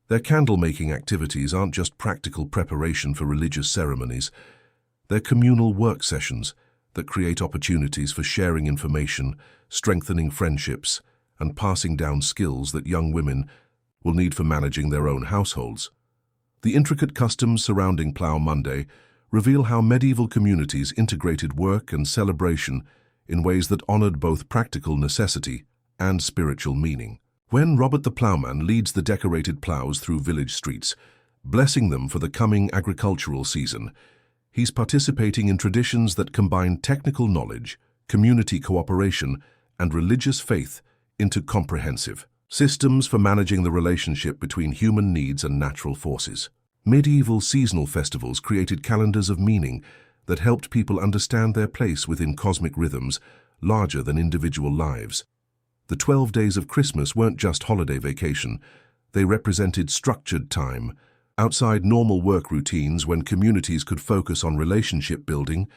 S1: Their candle-making activities aren't just practical preparation for religious ceremonies. They're communal work sessions that create opportunities for sharing information, strengthening friendships, and passing down skills that young women will need for managing their own households. The intricate customs surrounding Plough Monday reveal how medieval communities integrated work and celebration in ways that honored both practical necessity and spiritual meaning. When Robert the Ploughman leads the decorated ploughs through village streets, blessing them for the coming agricultural season, he's participating in traditions that combine technical knowledge, community cooperation, and religious faith into comprehensive systems for managing the relationship between human needs and natural forces. Medieval seasonal festivals created calendars of meaning that helped people understand their place within cosmic rhythms larger than individual lives. The 12 days of Christmas weren't just holiday vacation, they represented structured time, outside normal work routines when communities could focus on relationship building,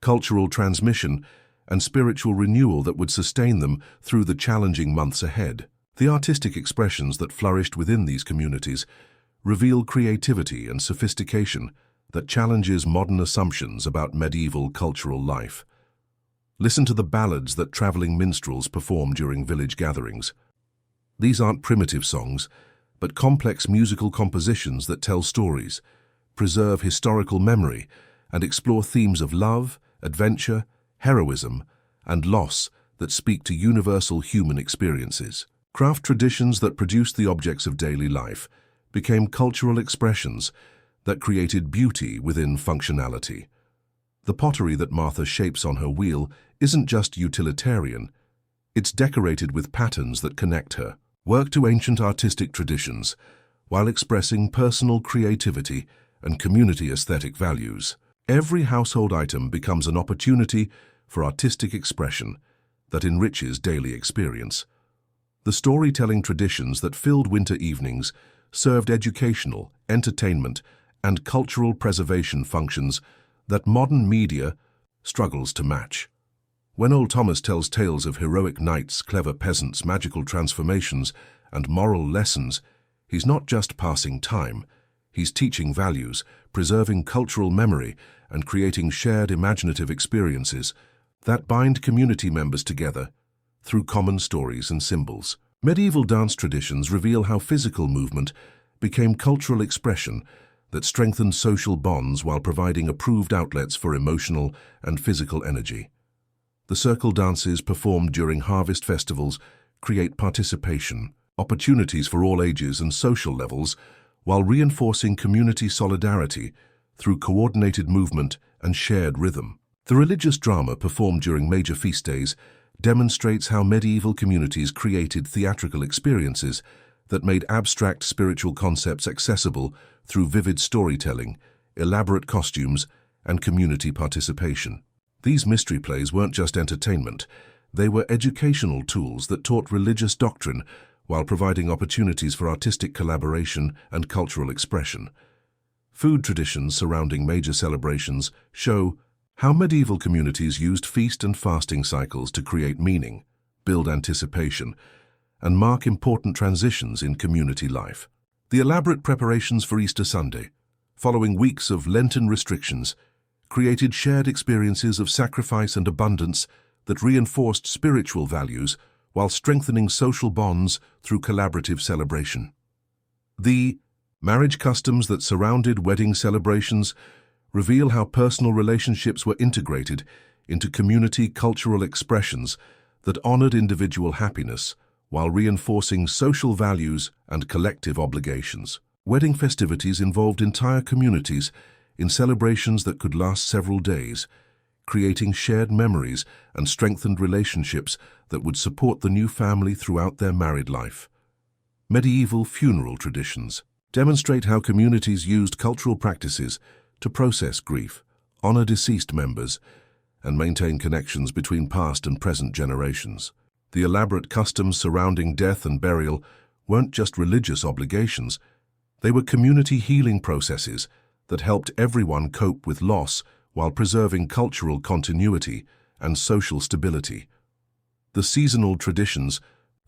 S1: cultural transmission, and spiritual renewal that would sustain them through the challenging months ahead. The artistic expressions that flourished within these communities reveal creativity and sophistication that challenges modern assumptions about medieval cultural life. Listen to the ballads that traveling minstrels perform during village gatherings. These aren't primitive songs, but complex musical compositions that tell stories, preserve historical memory, and explore themes of love, adventure, heroism, and loss that speak to universal human experiences. Craft traditions that produced the objects of daily life became cultural expressions that created beauty within functionality. The pottery that Martha shapes on her wheel isn't just utilitarian, it's decorated with patterns that connect her. Work to ancient artistic traditions while expressing personal creativity and community aesthetic values. Every household item becomes an opportunity for artistic expression that enriches daily experience. The storytelling traditions that filled winter evenings served educational, entertainment, and cultural preservation functions that modern media struggles to match. When old Thomas tells tales of heroic knights, clever peasants, magical transformations, and moral lessons, he's not just passing time, he's teaching values, preserving cultural memory, and creating shared imaginative experiences that bind community members together through common stories and symbols. Medieval dance traditions reveal how physical movement became cultural expression that strengthened social bonds while providing approved outlets for emotional and physical energy. The circle dances performed during harvest festivals create participation, opportunities for all ages and social levels, while reinforcing community solidarity through coordinated movement and shared rhythm. The religious drama performed during major feast days demonstrates how medieval communities created theatrical experiences that made abstract spiritual concepts accessible through vivid storytelling, elaborate costumes, and community participation. These mystery plays weren't just entertainment, they were educational tools that taught religious doctrine while providing opportunities for artistic collaboration and cultural expression. Food traditions surrounding major celebrations show how medieval communities used feast and fasting cycles to create meaning, build anticipation, and mark important transitions in community life. The elaborate preparations for Easter Sunday, following weeks of Lenten restrictions, created shared experiences of sacrifice and abundance that reinforced spiritual values while strengthening social bonds through collaborative celebration. The marriage customs that surrounded wedding celebrations reveal how personal relationships were integrated into community cultural expressions that honored individual happiness while reinforcing social values and collective obligations. Wedding festivities involved entire communities in celebrations that could last several days, creating shared memories and strengthened relationships that would support the new family throughout their married life. Medieval funeral traditions demonstrate how communities used cultural practices to process grief, honor deceased members, and maintain connections between past and present generations. The elaborate customs surrounding death and burial weren't just religious obligations, they were community healing processes that helped everyone cope with loss while preserving cultural continuity and social stability. The seasonal traditions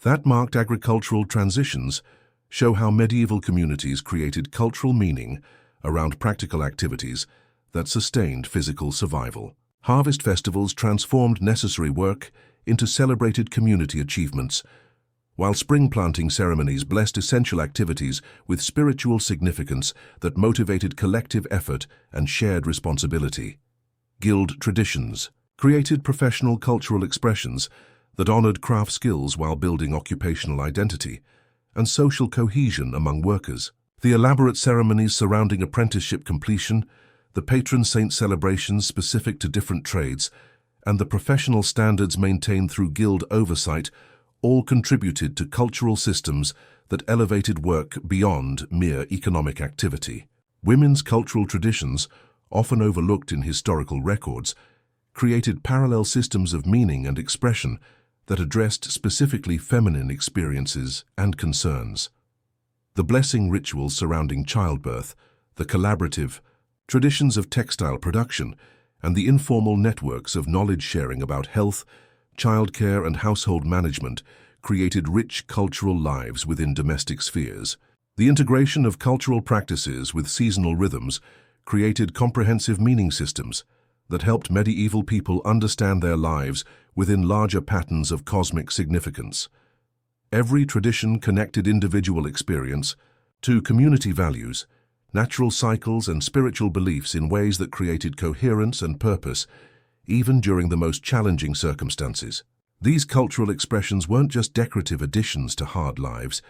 S1: that marked agricultural transitions show how medieval communities created cultural meaning around practical activities that sustained physical survival. Harvest festivals transformed necessary work into celebrated community achievements, while spring planting ceremonies blessed essential activities with spiritual significance that motivated collective effort and shared responsibility. Guild traditions created professional cultural expressions that honored craft skills while building occupational identity and social cohesion among workers. The elaborate ceremonies surrounding apprenticeship completion, the patron saint celebrations specific to different trades, and the professional standards maintained through guild oversight all contributed to cultural systems that elevated work beyond mere economic activity. Women's cultural traditions, often overlooked in historical records, created parallel systems of meaning and expression that addressed specifically feminine experiences and concerns. The blessing rituals surrounding childbirth, the collaborative traditions of textile production, and the informal networks of knowledge sharing about health, childcare, and household management created rich cultural lives within domestic spheres. The integration of cultural practices with seasonal rhythms created comprehensive meaning systems that helped medieval people understand their lives within larger patterns of cosmic significance. Every tradition connected individual experience to community values, natural cycles, and spiritual beliefs in ways that created coherence and purpose, even during the most challenging circumstances. These cultural expressions weren't just decorative additions to hard lives.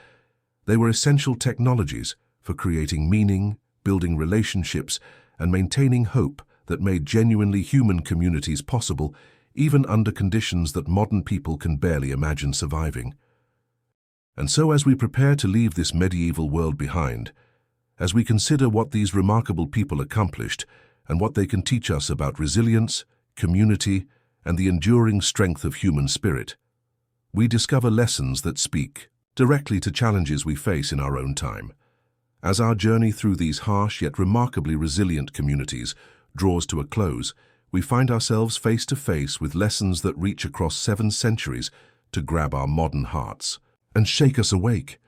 S1: They were essential technologies for creating meaning, building relationships, and maintaining hope that made genuinely human communities possible, even under conditions that modern people can barely imagine surviving. And so, as we prepare to leave this medieval world behind, as we consider what these remarkable people accomplished and what they can teach us about resilience, community, and the enduring strength of human spirit, we discover lessons that speak directly to challenges we face in our own time. As our journey through these harsh yet remarkably resilient communities draws to a close, we find ourselves face to face with lessons that reach across 7 centuries to grab our modern hearts and shake us awake.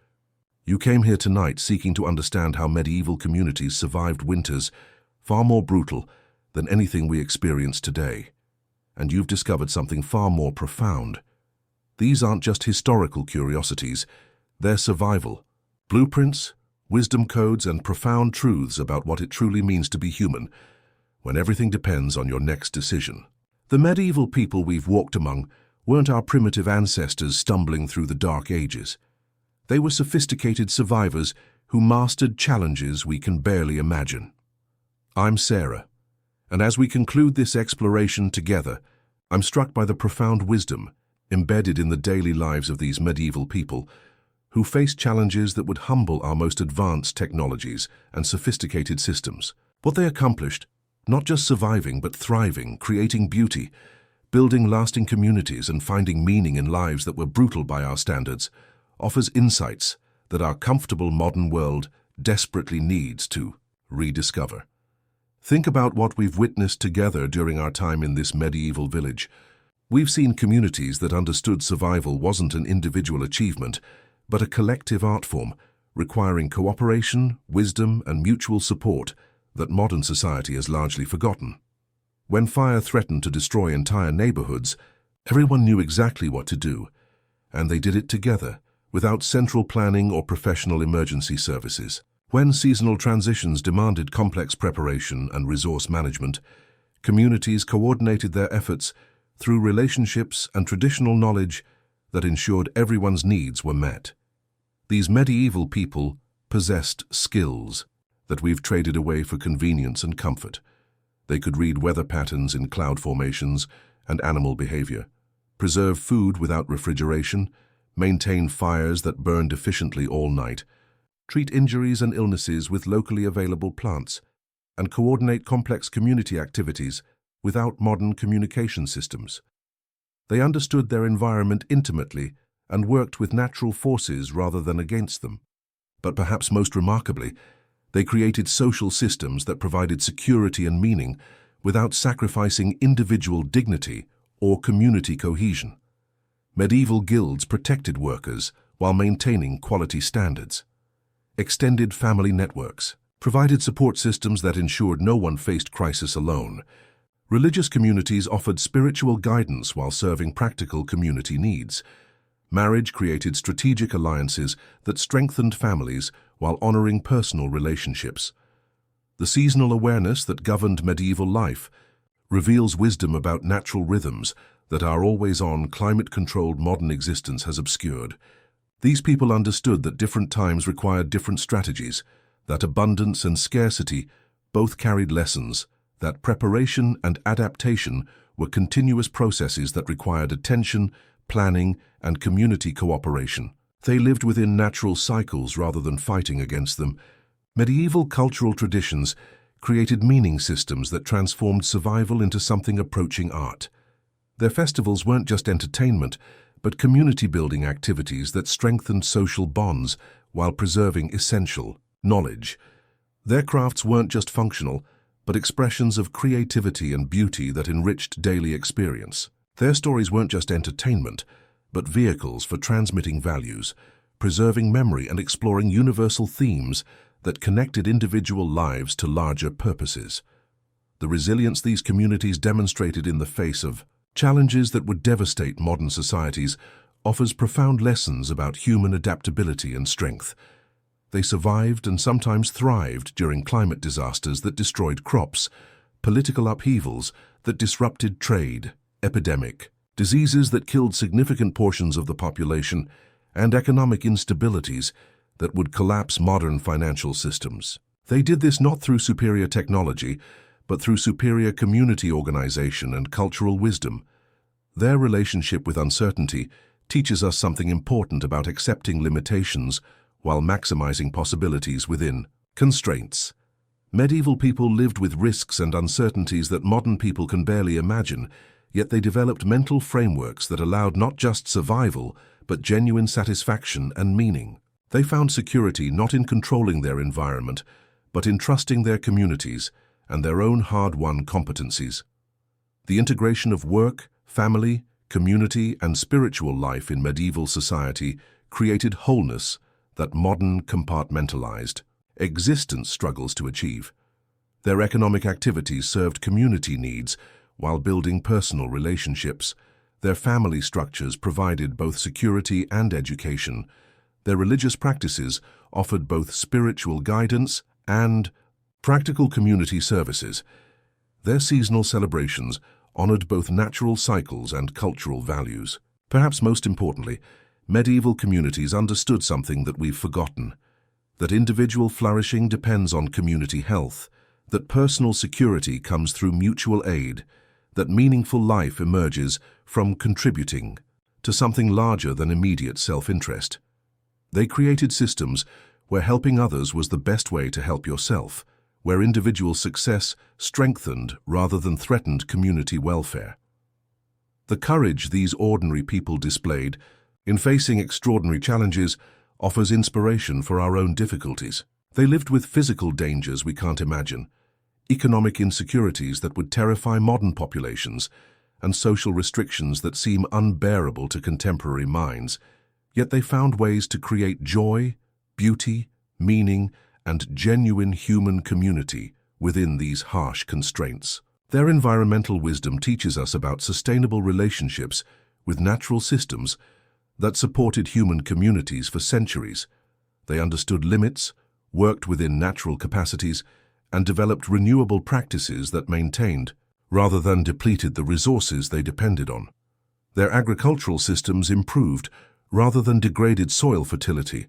S1: You came here tonight seeking to understand how medieval communities survived winters far more brutal than anything we experience today. And you've discovered something far more profound. These aren't just historical curiosities, they're survival, blueprints, wisdom codes, and profound truths about what it truly means to be human when everything depends on your next decision. The medieval people we've walked among weren't our primitive ancestors stumbling through the dark ages. They were sophisticated survivors who mastered challenges we can barely imagine. I'm Sarah, and as we conclude this exploration together, I'm struck by the profound wisdom embedded in the daily lives of these medieval people who faced challenges that would humble our most advanced technologies and sophisticated systems. What they accomplished, not just surviving but thriving, creating beauty, building lasting communities, and finding meaning in lives that were brutal by our standards, offers insights that our comfortable modern world desperately needs to rediscover. Think about what we've witnessed together during our time in this medieval village. We've seen communities that understood survival wasn't an individual achievement, but a collective art form, requiring cooperation, wisdom, and mutual support that modern society has largely forgotten. When fire threatened to destroy entire neighborhoods, everyone knew exactly what to do, and they did it together, without central planning or professional emergency services. When seasonal transitions demanded complex preparation and resource management, communities coordinated their efforts through relationships and traditional knowledge that ensured everyone's needs were met. These medieval people possessed skills that we've traded away for convenience and comfort. They could read weather patterns in cloud formations and animal behavior, preserve food without refrigeration, maintain fires that burned efficiently all night, treat injuries and illnesses with locally available plants, and coordinate complex community activities without modern communication systems. They understood their environment intimately and worked with natural forces rather than against them. But perhaps most remarkably, they created social systems that provided security and meaning without sacrificing individual dignity or community cohesion. Medieval guilds protected workers while maintaining quality standards. Extended family networks provided support systems that ensured no one faced crisis alone. Religious communities offered spiritual guidance while serving practical community needs. Marriage created strategic alliances that strengthened families while honoring personal relationships. The seasonal awareness that governed medieval life reveals wisdom about natural rhythms that our always-on, climate-controlled modern existence has obscured. These people understood that different times required different strategies, that abundance and scarcity both carried lessons, that preparation and adaptation were continuous processes that required attention, planning, and community cooperation. They lived within natural cycles rather than fighting against them. Medieval cultural traditions created meaning systems that transformed survival into something approaching art. Their festivals weren't just entertainment, but community-building activities that strengthened social bonds while preserving essential knowledge. Their crafts weren't just functional, but expressions of creativity and beauty that enriched daily experience. Their stories weren't just entertainment, but vehicles for transmitting values, preserving memory and exploring universal themes that connected individual lives to larger purposes. The resilience these communities demonstrated in the face of challenges that would devastate modern societies offers profound lessons about human adaptability and strength. They survived and sometimes thrived during climate disasters that destroyed crops, political upheavals that disrupted trade, epidemic, diseases that killed significant portions of the population, and economic instabilities that would collapse modern financial systems. They did this not through superior technology, but through superior community organization and cultural wisdom. Their relationship with uncertainty teaches us something important about accepting limitations while maximizing possibilities within constraints. Medieval people lived with risks and uncertainties that modern people can barely imagine, yet they developed mental frameworks that allowed not just survival, but genuine satisfaction and meaning. They found security not in controlling their environment, but in trusting their communities and their own hard-won competencies. The integration of work, family, community, and spiritual life in medieval society created wholeness that modern compartmentalized existence struggles to achieve. Their economic activities served community needs while building personal relationships. Their family structures provided both security and education. Their religious practices offered both spiritual guidance and practical community services. Their seasonal celebrations honored both natural cycles and cultural values. Perhaps most importantly, medieval communities understood something that we've forgotten: that individual flourishing depends on community health, that personal security comes through mutual aid, that meaningful life emerges from contributing to something larger than immediate self-interest. They created systems where helping others was the best way to help yourself, where individual success strengthened rather than threatened community welfare. The courage these ordinary people displayed in facing extraordinary challenges offers inspiration for our own difficulties. They lived with physical dangers we can't imagine, economic insecurities that would terrify modern populations, and social restrictions that seem unbearable to contemporary minds. Yet they found ways to create joy, beauty, meaning, and genuine human community within these harsh constraints. Their environmental wisdom teaches us about sustainable relationships with natural systems that supported human communities for centuries. They understood limits, worked within natural capacities, and developed renewable practices that maintained, rather than depleted, the resources they depended on. Their agricultural systems improved rather than degraded soil fertility.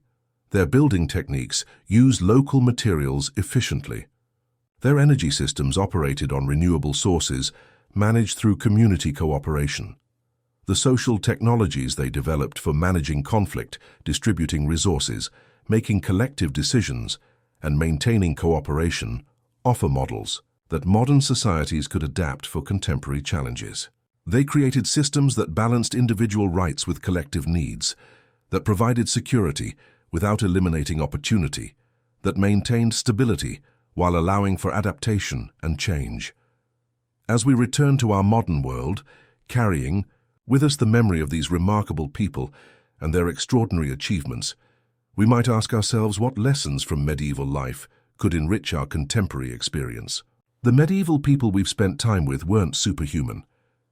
S1: Their building techniques used local materials efficiently. Their energy systems operated on renewable sources, managed through community cooperation. The social technologies they developed for managing conflict, distributing resources, making collective decisions, and maintaining cooperation offer models that modern societies could adapt for contemporary challenges. They created systems that balanced individual rights with collective needs, that provided security without eliminating opportunity, that maintained stability while allowing for adaptation and change. As we return to our modern world, carrying with us the memory of these remarkable people and their extraordinary achievements, we might ask ourselves what lessons from medieval life could enrich our contemporary experience. The medieval people we've spent time with weren't superhuman.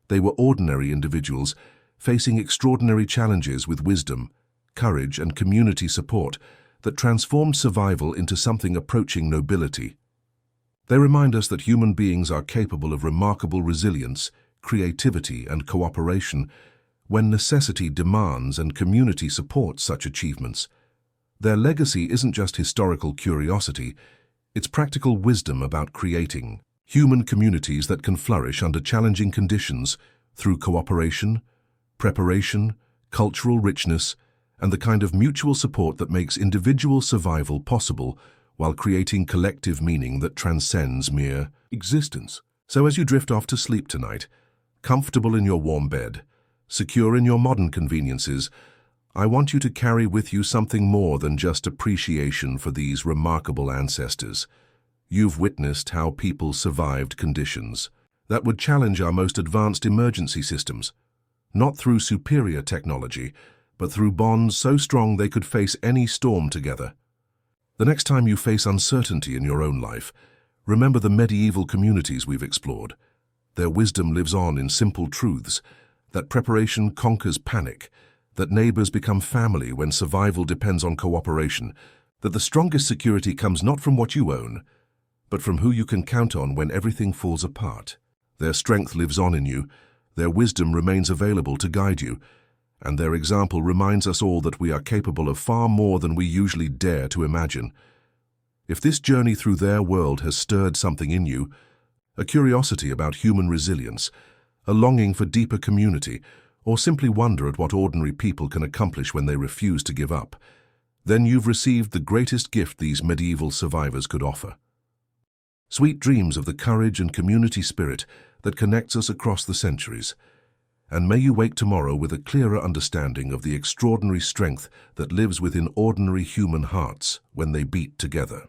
S1: They were ordinary individuals facing extraordinary challenges with wisdom, courage, and community support that transformed survival into something approaching nobility. They remind us that human beings are capable of remarkable resilience, creativity, and cooperation when necessity demands and community supports such achievements. Their legacy isn't just historical curiosity, it's practical wisdom about creating Human communities that can flourish under challenging conditions through cooperation, preparation, cultural richness, and the kind of mutual support that makes individual survival possible while creating collective meaning that transcends mere existence. So as you drift off to sleep tonight, comfortable in your warm bed, secure in your modern conveniences, I want you to carry with you something more than just appreciation for these remarkable ancestors. You've witnessed how people survived conditions that would challenge our most advanced emergency systems, not through superior technology, but through bonds so strong they could face any storm together. The next time you face uncertainty in your own life, remember the medieval communities we've explored. Their wisdom lives on in simple truths, that preparation conquers panic, that neighbors become family when survival depends on cooperation, that the strongest security comes not from what you own, but from who you can count on when everything falls apart. Their strength lives on in you, their wisdom remains available to guide you, and their example reminds us all that we are capable of far more than we usually dare to imagine. If this journey through their world has stirred something in you, a curiosity about human resilience, a longing for deeper community, or simply wonder at what ordinary people can accomplish when they refuse to give up, then you've received the greatest gift these medieval survivors could offer. Sweet dreams of the courage and community spirit that connects us across the centuries. And may you wake tomorrow with a clearer understanding of the extraordinary strength that lives within ordinary human hearts when they beat together.